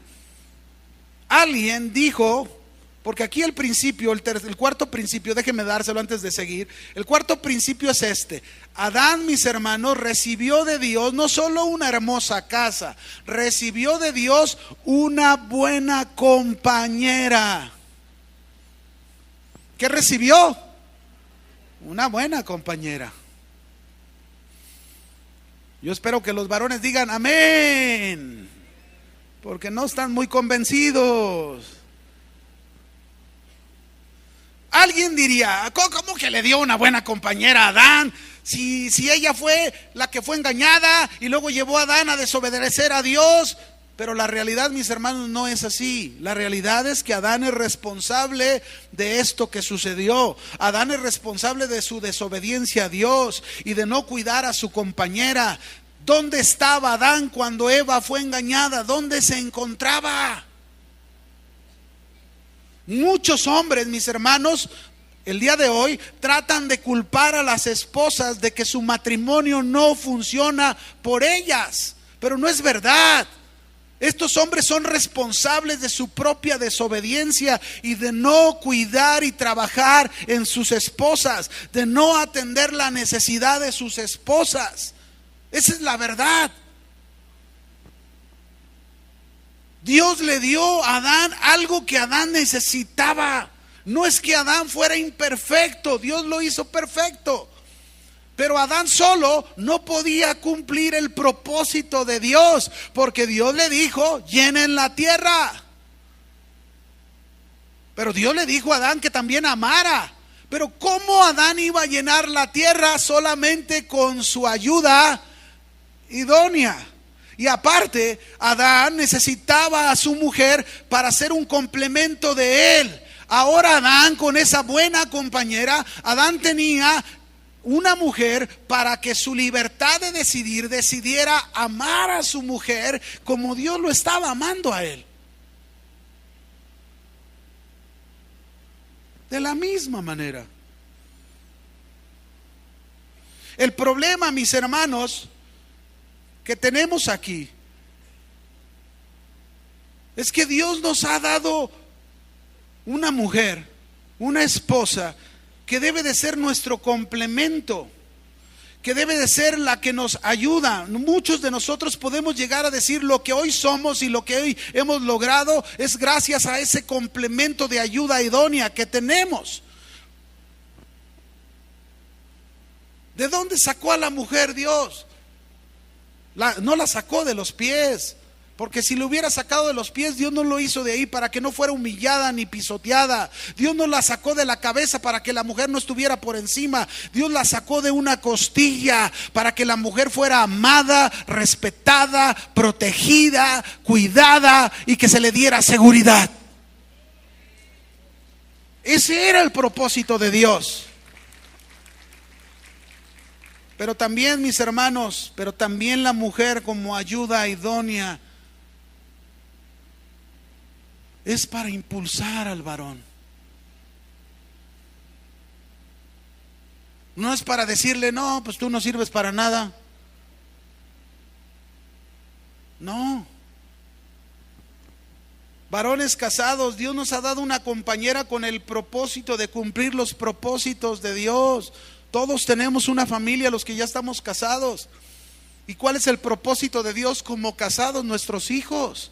S1: Alguien dijo, porque aquí el principio, el cuarto principio, déjeme dárselo antes de seguir. El cuarto principio es este: Adán, mis hermanos, recibió de Dios no solo una hermosa casa, recibió de Dios una buena compañera. ¿Qué recibió? Una buena compañera. Yo espero que los varones digan amén, porque no están muy convencidos. Alguien diría, ¿cómo que le dio una buena compañera a Adán? Si ella fue la que fue engañada y luego llevó a Adán a desobedecer a Dios. Pero la realidad, mis hermanos, no es así. La realidad es que Adán es responsable de esto que sucedió. Adán es responsable de su desobediencia a Dios y de no cuidar a su compañera. ¿Dónde estaba Adán cuando Eva fue engañada? ¿Dónde se encontraba? Muchos hombres, mis hermanos, el día de hoy tratan de culpar a las esposas de que su matrimonio no funciona por ellas, pero no es verdad. Estos hombres son responsables de su propia desobediencia y de no cuidar y trabajar en sus esposas, de no atender la necesidad de sus esposas. Esa es la verdad. Dios le dio a Adán algo que Adán necesitaba. No es que Adán fuera imperfecto, Dios lo hizo perfecto. Pero Adán solo no podía cumplir el propósito de Dios, porque Dios le dijo: llenen la tierra. Pero Dios le dijo a Adán que también amara. Pero ¿cómo Adán iba a llenar la tierra solamente con su ayuda idónea? Y aparte, Adán necesitaba a su mujer para ser un complemento de él. Ahora Adán, con esa buena compañera, Adán tenía una mujer para que su libertad de decidir decidiera amar a su mujer como Dios lo estaba amando a él. De la misma manera. El problema, mis hermanos, que tenemos aquí es que Dios nos ha dado una mujer, una esposa, que debe de ser nuestro complemento, que debe de ser la que nos ayuda. Muchos de nosotros podemos llegar a decir: lo que hoy somos y lo que hoy hemos logrado es gracias a ese complemento de ayuda idónea que tenemos. ¿De dónde sacó a la mujer Dios? No la sacó de los pies, porque si lo hubiera sacado de los pies, Dios no lo hizo de ahí para que no fuera humillada ni pisoteada. Dios no la sacó de la cabeza para que la mujer no estuviera por encima. Dios la sacó de una costilla para que la mujer fuera amada, respetada, protegida, cuidada y que se le diera seguridad. Ese era el propósito de Dios. Pero también, mis hermanos, pero también la mujer como ayuda idónea es para impulsar al varón. No es para decirle: no, pues tú no sirves para nada. No. Varones casados, Dios nos ha dado una compañera con el propósito de cumplir los propósitos de Dios. Todos tenemos una familia, los que ya estamos casados. ¿Y cuál es el propósito de Dios como casados? Nuestros hijos.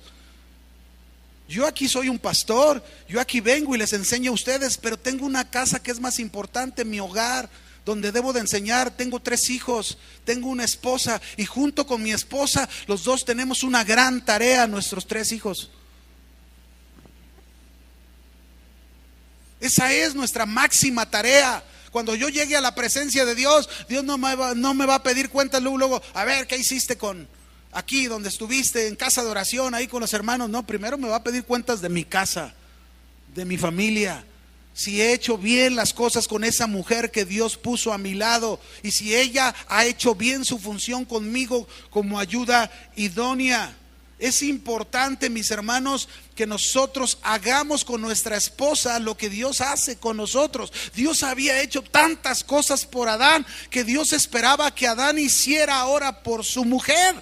S1: Yo aquí soy un pastor, yo aquí vengo y les enseño a ustedes, pero tengo una casa que es más importante, mi hogar, donde debo de enseñar. Tengo 3 hijos, tengo una esposa, y junto con mi esposa, los dos tenemos una gran tarea, nuestros 3 hijos. Esa es nuestra máxima tarea. Cuando yo llegue a la presencia de Dios, Dios no me va a pedir cuentas luego, a ver, ¿qué hiciste con aquí donde estuviste en casa de oración, ahí con los hermanos? No, primero me va a pedir cuentas de mi casa, de mi familia. Si he hecho bien las cosas con esa mujer que Dios puso a mi lado, y si ella ha hecho bien su función conmigo como ayuda idónea. Es importante, mis hermanos, que nosotros hagamos con nuestra esposa lo que Dios hace con nosotros. Dios había hecho tantas cosas por Adán que Dios esperaba que Adán hiciera ahora por su mujer.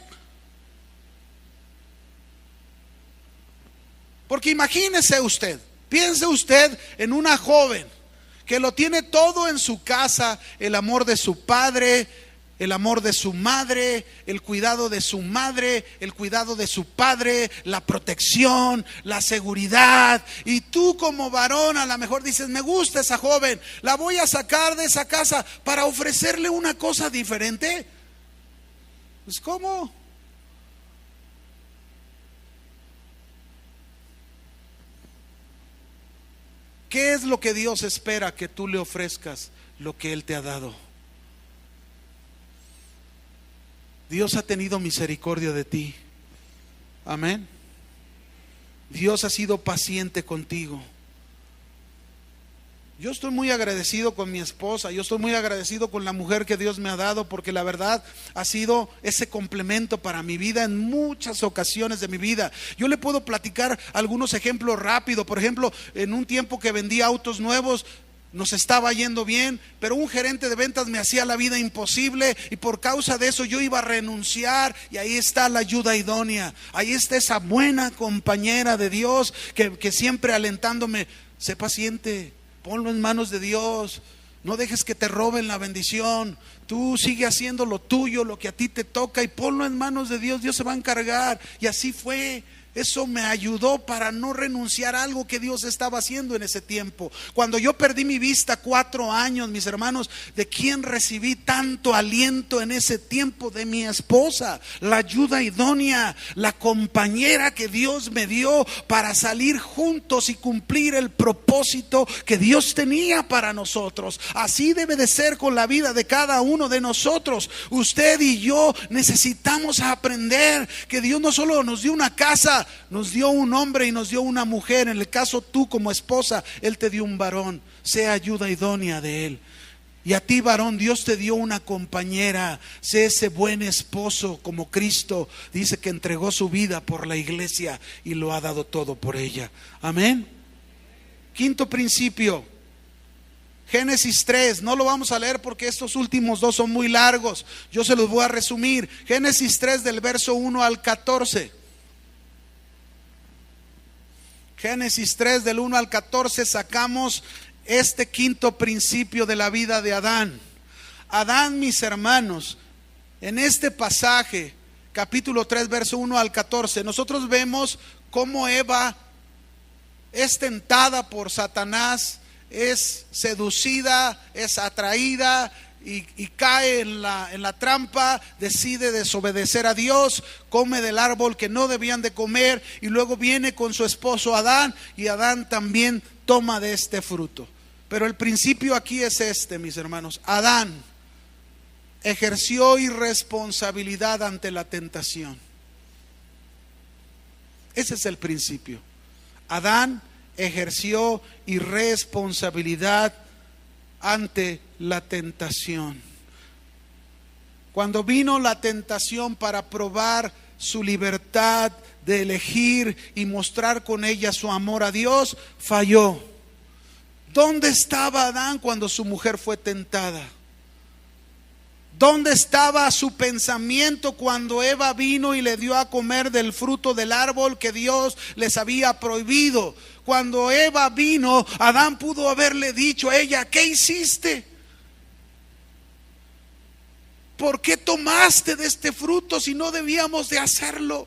S1: Porque imagínese usted, piense usted en una joven que lo tiene todo en su casa: el amor de su padre, el amor de su madre, el cuidado de su madre, el cuidado de su padre, la protección, la seguridad. Y tú como varón a lo mejor dices: me gusta esa joven, la voy a sacar de esa casa para ofrecerle una cosa diferente. Pues ¿cómo? ¿Qué es lo que Dios espera que tú le ofrezcas? Lo que Él te ha dado. Dios ha tenido misericordia de ti. Amén. Dios ha sido paciente contigo. Yo estoy muy agradecido con mi esposa, yo estoy muy agradecido con la mujer que Dios me ha dado, porque la verdad ha sido ese complemento para mi vida en muchas ocasiones de mi vida. Yo le puedo platicar algunos ejemplos rápido. Por ejemplo, en un tiempo que vendí autos nuevos, nos estaba yendo bien, pero un gerente de ventas me hacía la vida imposible y por causa de eso yo iba a renunciar. Y ahí está la ayuda idónea, ahí está esa buena compañera de Dios que siempre alentándome: sé paciente, ponlo en manos de Dios, no dejes que te roben la bendición, tú sigue haciendo lo tuyo, lo que a ti te toca, y ponlo en manos de Dios, Dios se va a encargar. Y así fue. Eso me ayudó para no renunciar a algo que Dios estaba haciendo en ese tiempo. Cuando yo perdí mi vista 4 años, mis hermanos, ¿de quién recibí tanto aliento en ese tiempo? De mi esposa, la ayuda idónea, la compañera que Dios me dio para salir juntos y cumplir el propósito que Dios tenía para nosotros. Así debe de ser con la vida de cada uno de nosotros. Usted y yo necesitamos aprender que Dios no solo nos dio una casa, nos dio un hombre y nos dio una mujer. En el caso tú como esposa, Él te dio un varón. Sea ayuda idónea de Él. Y a ti, varón, Dios te dio una compañera. Sé ese buen esposo como Cristo dice que entregó su vida por la iglesia y lo ha dado todo por ella. Amén. Quinto principio, Génesis 3, no lo vamos a leer porque estos últimos 2 son muy largos. Yo se los voy a resumir. Génesis 3 del verso 1 al 14. Génesis 3 del 1 al 14 sacamos este quinto principio de la vida de Adán. Adán, mis hermanos, en este pasaje, capítulo 3, verso 1 al 14, nosotros vemos cómo Eva es tentada por Satanás, es seducida, es atraída y cae en la trampa, decide desobedecer a Dios, come del árbol que no debían de comer y luego viene con su esposo Adán y Adán también toma de este fruto. Pero el principio aquí es este, mis hermanos. Adán ejerció irresponsabilidad ante la tentación. Ese es el principio. Adán ejerció irresponsabilidad ante la tentación. Cuando vino la tentación para probar su libertad de elegir y mostrar con ella su amor a Dios, falló. ¿Dónde estaba Adán cuando su mujer fue tentada? ¿Dónde estaba su pensamiento cuando Eva vino y le dio a comer del fruto del árbol que Dios les había prohibido? Cuando Eva vino, Adán pudo haberle dicho a ella: ¿qué hiciste? ¿Por qué tomaste de este fruto si no debíamos de hacerlo?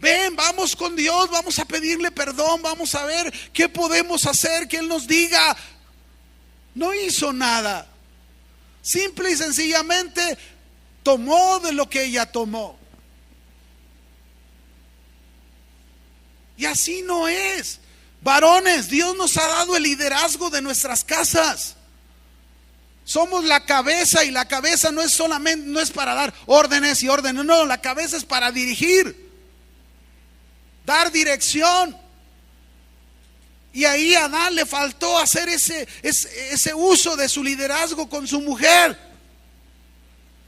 S1: Ven, vamos con Dios, vamos a pedirle perdón, vamos a ver qué podemos hacer, que Él nos diga. No hizo nada. Simple y sencillamente tomó de lo que ella tomó. Y así no es. Varones, Dios nos ha dado el liderazgo de nuestras casas. Somos la cabeza y la cabeza no es solamente, no es para dar órdenes y órdenes, no, la cabeza es para dirigir, dar dirección. Y ahí a Adán le faltó hacer ese uso de su liderazgo con su mujer.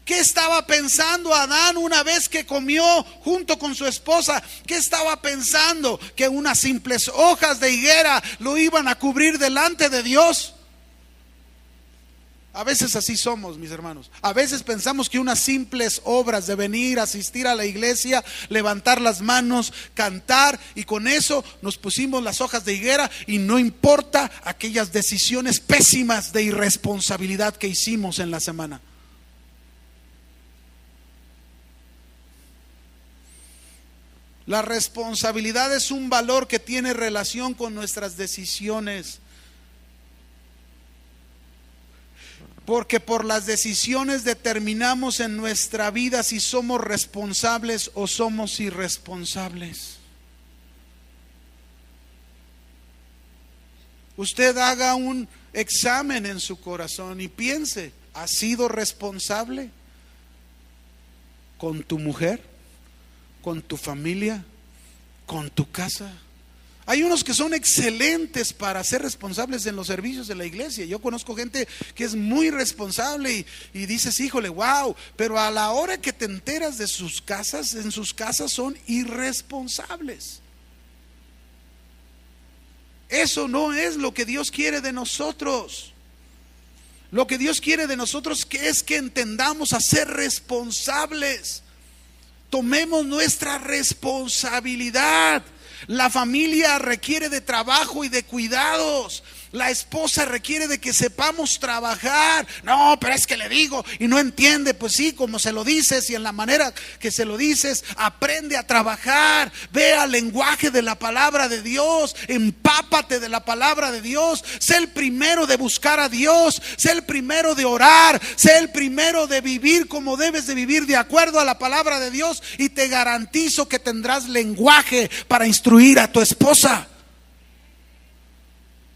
S1: ¿Qué estaba pensando Adán una vez que comió junto con su esposa? ¿Qué estaba pensando? ¿Que unas simples hojas de higuera lo iban a cubrir delante de Dios? A veces así somos, mis hermanos. A veces pensamos que unas simples obras de venir, asistir a la iglesia, levantar las manos, cantar, y con eso nos pusimos las hojas de higuera y no importa aquellas decisiones pésimas de irresponsabilidad que hicimos en la semana. La responsabilidad es un valor que tiene relación con nuestras decisiones. Porque por las decisiones determinamos en nuestra vida si somos responsables o somos irresponsables. Usted haga un examen en su corazón y piense: ¿has sido responsable con tu mujer, con tu familia, con tu casa? Hay unos que son excelentes para ser responsables en los servicios de la iglesia. Yo conozco gente que es muy responsable y dices: híjole, wow, pero a la hora que te enteras de sus casas, en sus casas son irresponsables. Eso no es lo que Dios quiere de nosotros. Lo que Dios quiere de nosotros es que entendamos a ser responsables. Tomemos nuestra responsabilidad. La familia requiere de trabajo y de cuidados. La esposa requiere de que sepamos trabajar. No, pero es que le digo y no entiende. Pues sí, como se lo dices y en la manera que se lo dices, aprende a trabajar. Vea el lenguaje de la palabra de Dios. Empápate de la palabra de Dios. Sé el primero de buscar a Dios. Sé el primero de orar. Sé el primero de vivir como debes de vivir de acuerdo a la palabra de Dios. Y te garantizo que tendrás lenguaje para instruir a tu esposa.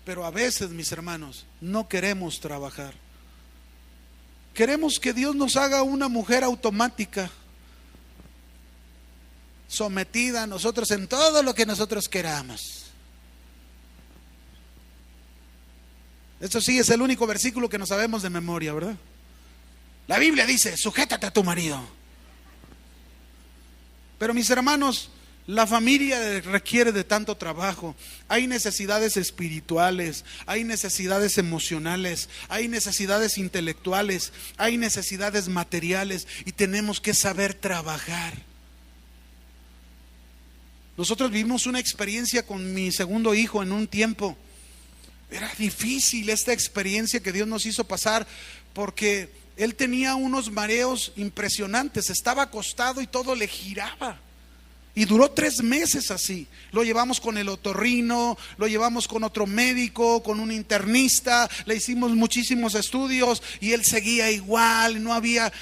S1: Pero a veces, mis hermanos, no queremos trabajar. Queremos que Dios nos haga una mujer automática, sometida a nosotros en todo lo que nosotros queramos. Esto sí es el único versículo que nos sabemos de memoria, ¿verdad? La Biblia dice, sujétate a tu marido. Pero mis hermanos, la familia requiere de tanto trabajo. Hay necesidades espirituales, hay necesidades emocionales, hay necesidades intelectuales, hay necesidades materiales y tenemos que saber trabajar. Nosotros vivimos una experiencia con mi segundo hijo en un tiempo. Era difícil esta experiencia que Dios nos hizo pasar porque él tenía unos mareos impresionantes, estaba acostado y todo le giraba. Y duró 3 meses así. Lo llevamos con el otorrino, lo llevamos con otro médico, con un internista, le hicimos muchísimos estudios y él seguía igual, no había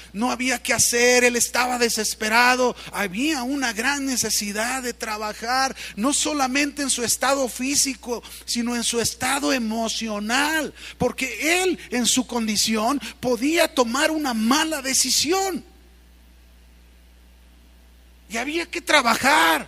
S1: qué hacer, él estaba desesperado. Había una gran necesidad de trabajar, no solamente en su estado físico, sino en su estado emocional, porque él en su condición podía tomar una mala decisión. Y había que trabajar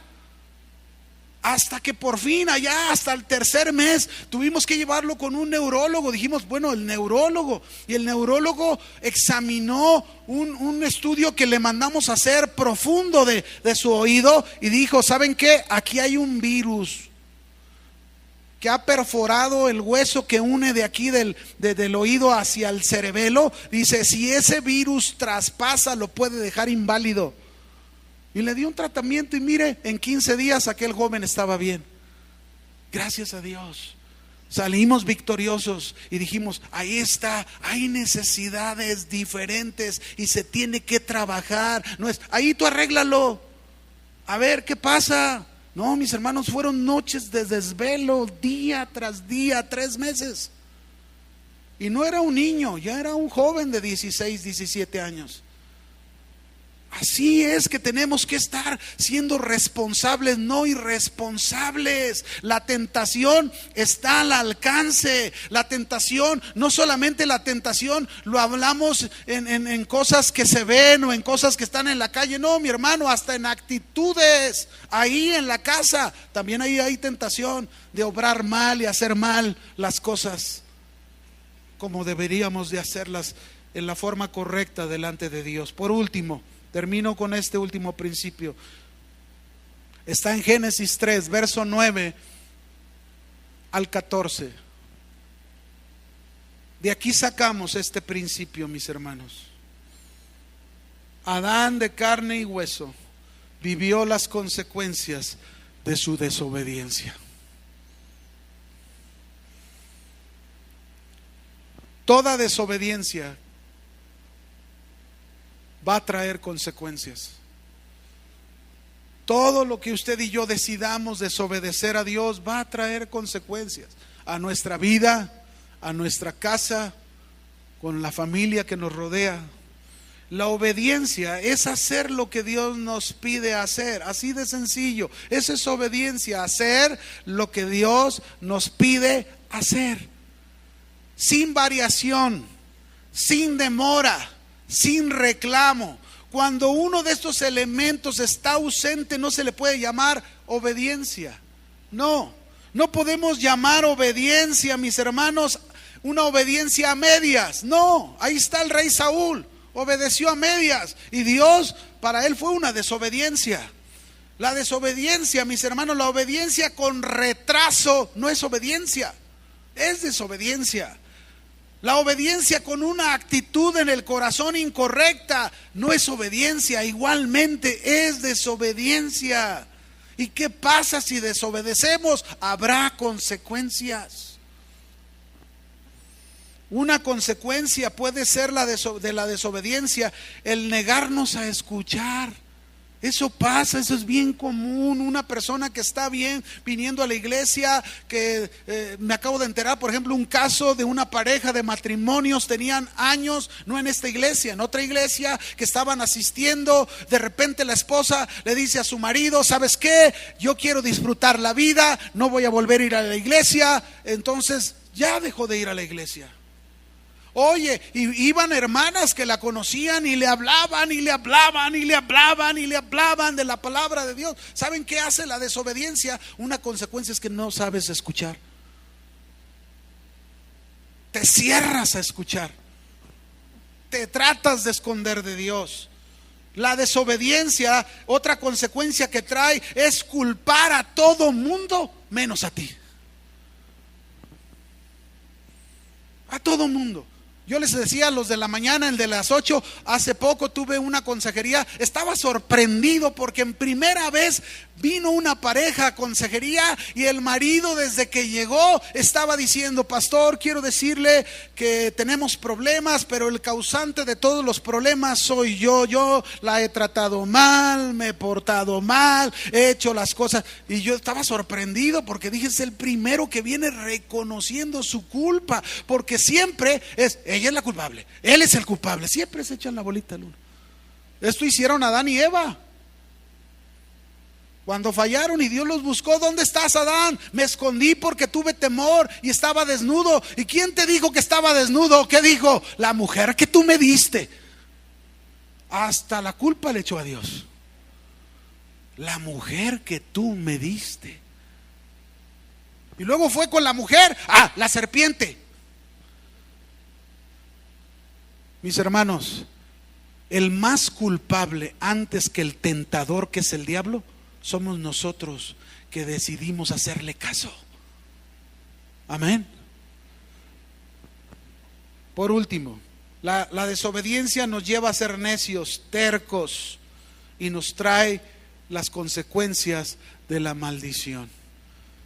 S1: hasta que por fin allá, hasta el 3er mes, tuvimos que llevarlo con un neurólogo. Dijimos, bueno, el neurólogo. Y el neurólogo examinó un estudio que le mandamos a hacer profundo de su oído y dijo, ¿saben qué? Aquí hay un virus que ha perforado el hueso que une de aquí del oído hacia el cerebelo. Dice, si ese virus traspasa, lo puede dejar inválido. Y le dio un tratamiento y mire, en 15 días aquel joven estaba bien. Gracias a Dios. Salimos victoriosos y dijimos, ahí está, hay necesidades diferentes y se tiene que trabajar. No es, ahí tú arréglalo, a ver qué pasa. No, mis hermanos, fueron noches de desvelo, día tras día, 3 meses. Y no era un niño, ya era un joven de 16, 17 años. Así es que tenemos que estar siendo responsables, no irresponsables. La tentación está al alcance. La tentación, no solamente la tentación, lo hablamos en cosas que se ven o en cosas que están en la calle. No, mi hermano, hasta en actitudes, ahí en la casa, también ahí hay tentación de obrar mal y hacer mal las cosas como deberíamos de hacerlas en la forma correcta delante de Dios. Por último, termino con este último principio. Está en Génesis 3, verso 9 al 14. De aquí sacamos este principio, mis hermanos. Adán, de carne y hueso, vivió las consecuencias de su desobediencia. Toda desobediencia va a traer consecuencias. Todo lo que usted y yo decidamos desobedecer a Dios va a traer consecuencias a nuestra vida, a nuestra casa, con la familia que nos rodea. La obediencia es hacer lo que Dios nos pide hacer, así de sencillo. Esa es obediencia, hacer lo que Dios nos pide hacer, sin variación, sin demora, sin reclamo. Cuando uno de estos elementos está ausente, no se le puede llamar obediencia. No podemos llamar obediencia, mis hermanos, una obediencia a medias. No, ahí está el rey Saúl, obedeció a medias y Dios para él fue una desobediencia. La desobediencia, mis hermanos, la obediencia con retraso no es obediencia, es desobediencia. La obediencia con una actitud en el corazón incorrecta no es obediencia, igualmente es desobediencia. ¿Y qué pasa si desobedecemos? Habrá consecuencias. Una consecuencia puede ser de la desobediencia, el negarnos a escuchar. Eso pasa, eso es bien común. Una persona que está bien viniendo a la iglesia, que me acabo de enterar, por ejemplo, un caso de una pareja de matrimonios, tenían años, no en esta iglesia, en otra iglesia, que estaban asistiendo. De repente la esposa le dice a su marido: ¿sabes qué? Yo quiero disfrutar la vida, no voy a volver a ir a la iglesia. Entonces ya dejó de ir a la iglesia. Oye, y iban hermanas que la conocían y le hablaban y le hablaban y le hablaban y le hablaban de la palabra de Dios. ¿Saben qué hace la desobediencia? Una consecuencia es que no sabes escuchar. Te cierras a escuchar. Te tratas de esconder de Dios. La desobediencia, otra consecuencia que trae es culpar a todo mundo menos a ti. A todo mundo. Yo les decía a los de la mañana, el de las 8, hace poco tuve una consejería, estaba sorprendido porque en primera vez vino una pareja a consejería y el marido desde que llegó estaba diciendo: pastor, quiero decirle que tenemos problemas, pero el causante de todos los problemas soy yo la he tratado mal, me he portado mal, he hecho las cosas. Y yo estaba sorprendido porque dije: es el primero que viene reconociendo su culpa, porque siempre es ella es la culpable, él es el culpable, siempre se echan la bolita al uno. Esto hicieron Adán y Eva cuando fallaron y Dios los buscó. ¿Dónde estás, Adán? Me escondí porque tuve temor y estaba desnudo. ¿Y quién te dijo que estaba desnudo? ¿Qué dijo? La mujer que tú me diste. Hasta la culpa le echó a Dios. La mujer que tú me diste. Y luego fue con la mujer, la serpiente. Mis hermanos, el más culpable antes que el tentador, que es el diablo, somos nosotros que decidimos hacerle caso. Amén. Por último, la desobediencia nos lleva a ser necios, tercos, y nos trae las consecuencias de la maldición.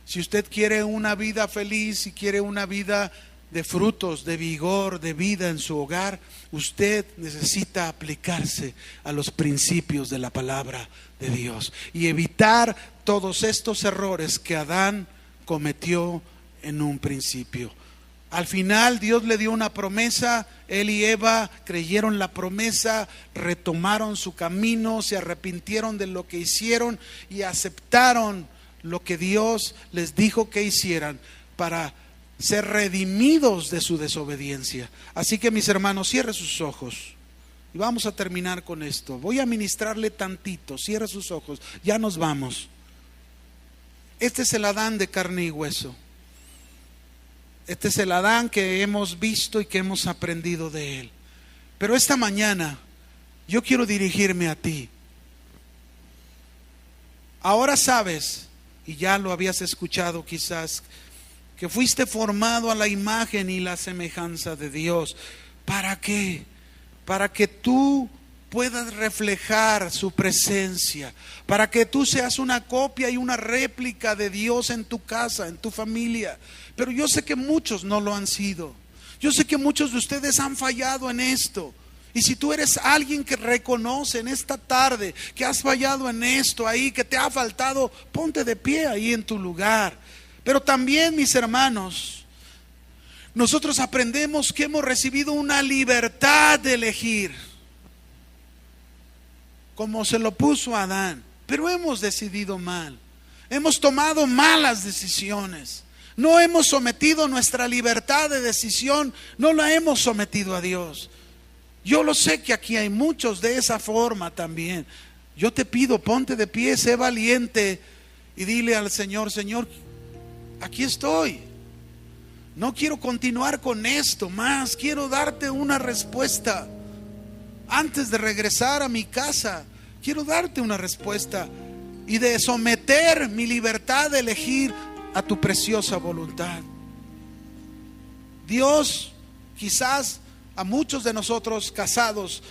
S1: Si usted quiere una vida feliz, si quiere una vida de frutos, de vigor, de vida en su hogar, usted necesita aplicarse a los principios de la palabra de Dios y evitar todos estos errores que Adán cometió en un principio. Al final Dios le dio una promesa, él y Eva creyeron la promesa, retomaron su camino, se arrepintieron de lo que hicieron y aceptaron lo que Dios les dijo que hicieran para ser redimidos de su desobediencia. Así que, mis hermanos, cierre sus ojos y vamos a terminar con esto. Voy a ministrarle tantito, cierre sus ojos, ya nos vamos. Este es el Adán de carne y hueso. Este es el Adán que hemos visto y que hemos aprendido de él. Pero esta mañana yo quiero dirigirme a ti. Ahora sabes, y ya lo habías escuchado quizás, que fuiste formado a la imagen y la semejanza de Dios. ¿Para qué? Para que tú puedas reflejar su presencia, para que tú seas una copia y una réplica de Dios en tu casa, en tu familia. Pero yo sé que muchos no lo han sido. Yo sé que muchos de ustedes han fallado en esto. Y si tú eres alguien que reconoce en esta tarde que has fallado en esto ahí, que te ha faltado, ponte de pie ahí en tu lugar. Pero también, mis hermanos, nosotros aprendemos que hemos recibido una libertad de elegir, como se lo puso a Adán, pero hemos decidido mal, hemos tomado malas decisiones, no hemos sometido nuestra libertad de decisión, no la hemos sometido a Dios. Yo lo sé que aquí hay muchos de esa forma también. Yo te pido, ponte de pie, sé valiente y dile al Señor: Señor, aquí estoy, no quiero continuar con esto más, quiero darte una respuesta. Antes de regresar a mi casa, quiero darte una respuesta. y de someter mi libertad de elegir a tu preciosa voluntad. Dios, quizás a muchos de nosotros casados,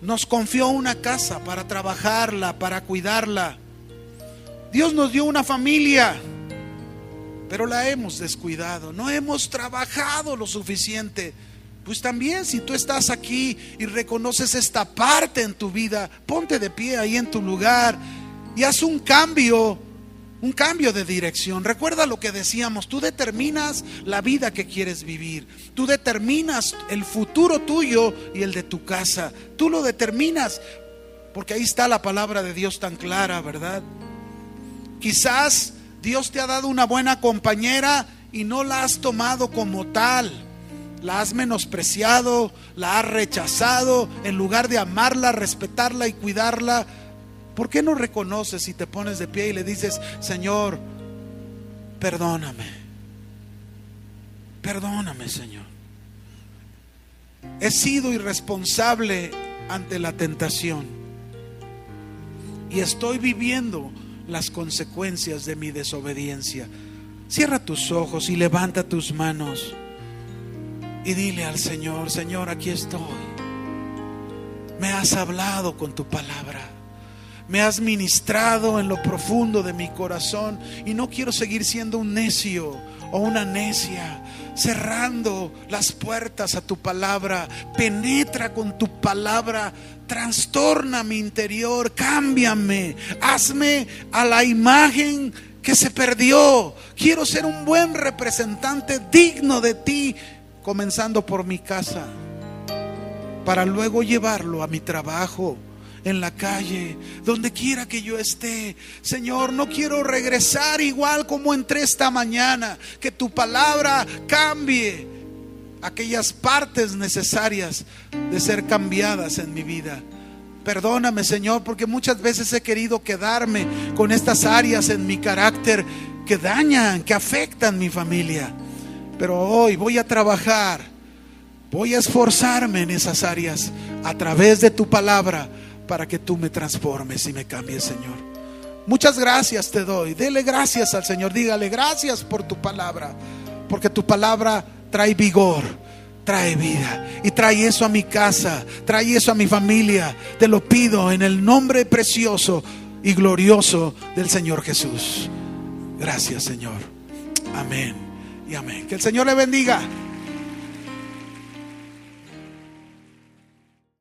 S1: nos confió una casa para trabajarla, para cuidarla. Dios nos dio una familia, pero la hemos descuidado, no hemos trabajado lo suficiente. Pues también, si tú estás aquí y reconoces esta parte en tu vida, ponte de pie ahí en tu lugar y haz un cambio de dirección. Recuerda lo que decíamos, tú determinas la vida que quieres vivir, tú determinas el futuro tuyo y el de tu casa, tú lo determinas, porque ahí está la palabra de Dios tan clara, ¿verdad? Quizás Dios te ha dado una buena compañera y no la has tomado como tal, la has menospreciado, la has rechazado, en lugar de amarla, respetarla y cuidarla. ¿Por qué no reconoces y te pones de pie y le dices: Señor, perdóname, perdóname, Señor, he sido irresponsable ante la tentación y estoy viviendo las consecuencias de mi desobediencia? Cierra tus ojos y levanta tus manos y dile al Señor: Señor, aquí estoy. Me has hablado con tu palabra, me has ministrado en lo profundo de mi corazón y no quiero seguir siendo un necio o una necia, cerrando las puertas a tu palabra. Penetra con tu palabra, trastorna mi interior, cámbiame, hazme a la imagen que se perdió. Quiero ser un buen representante digno de ti, comenzando por mi casa, para luego llevarlo a mi trabajo, en la calle, donde quiera que yo esté. Señor, no quiero regresar igual como entré esta mañana. Que tu palabra cambie aquellas partes necesarias de ser cambiadas en mi vida. Perdóname, Señor, porque muchas veces he querido quedarme con estas áreas en mi carácter que dañan, que afectan mi familia. Pero hoy voy a trabajar, voy a esforzarme en esas áreas a través de tu palabra, para que tú me transformes y me cambies, Señor. Muchas gracias te doy. Dele gracias al Señor. Dígale: gracias por tu palabra, porque tu palabra trae vigor, trae vida y trae eso a mi casa, trae eso a mi familia. Te lo pido en el nombre precioso y glorioso del Señor Jesús. Gracias, Señor. Amén y amén. Que el Señor le bendiga.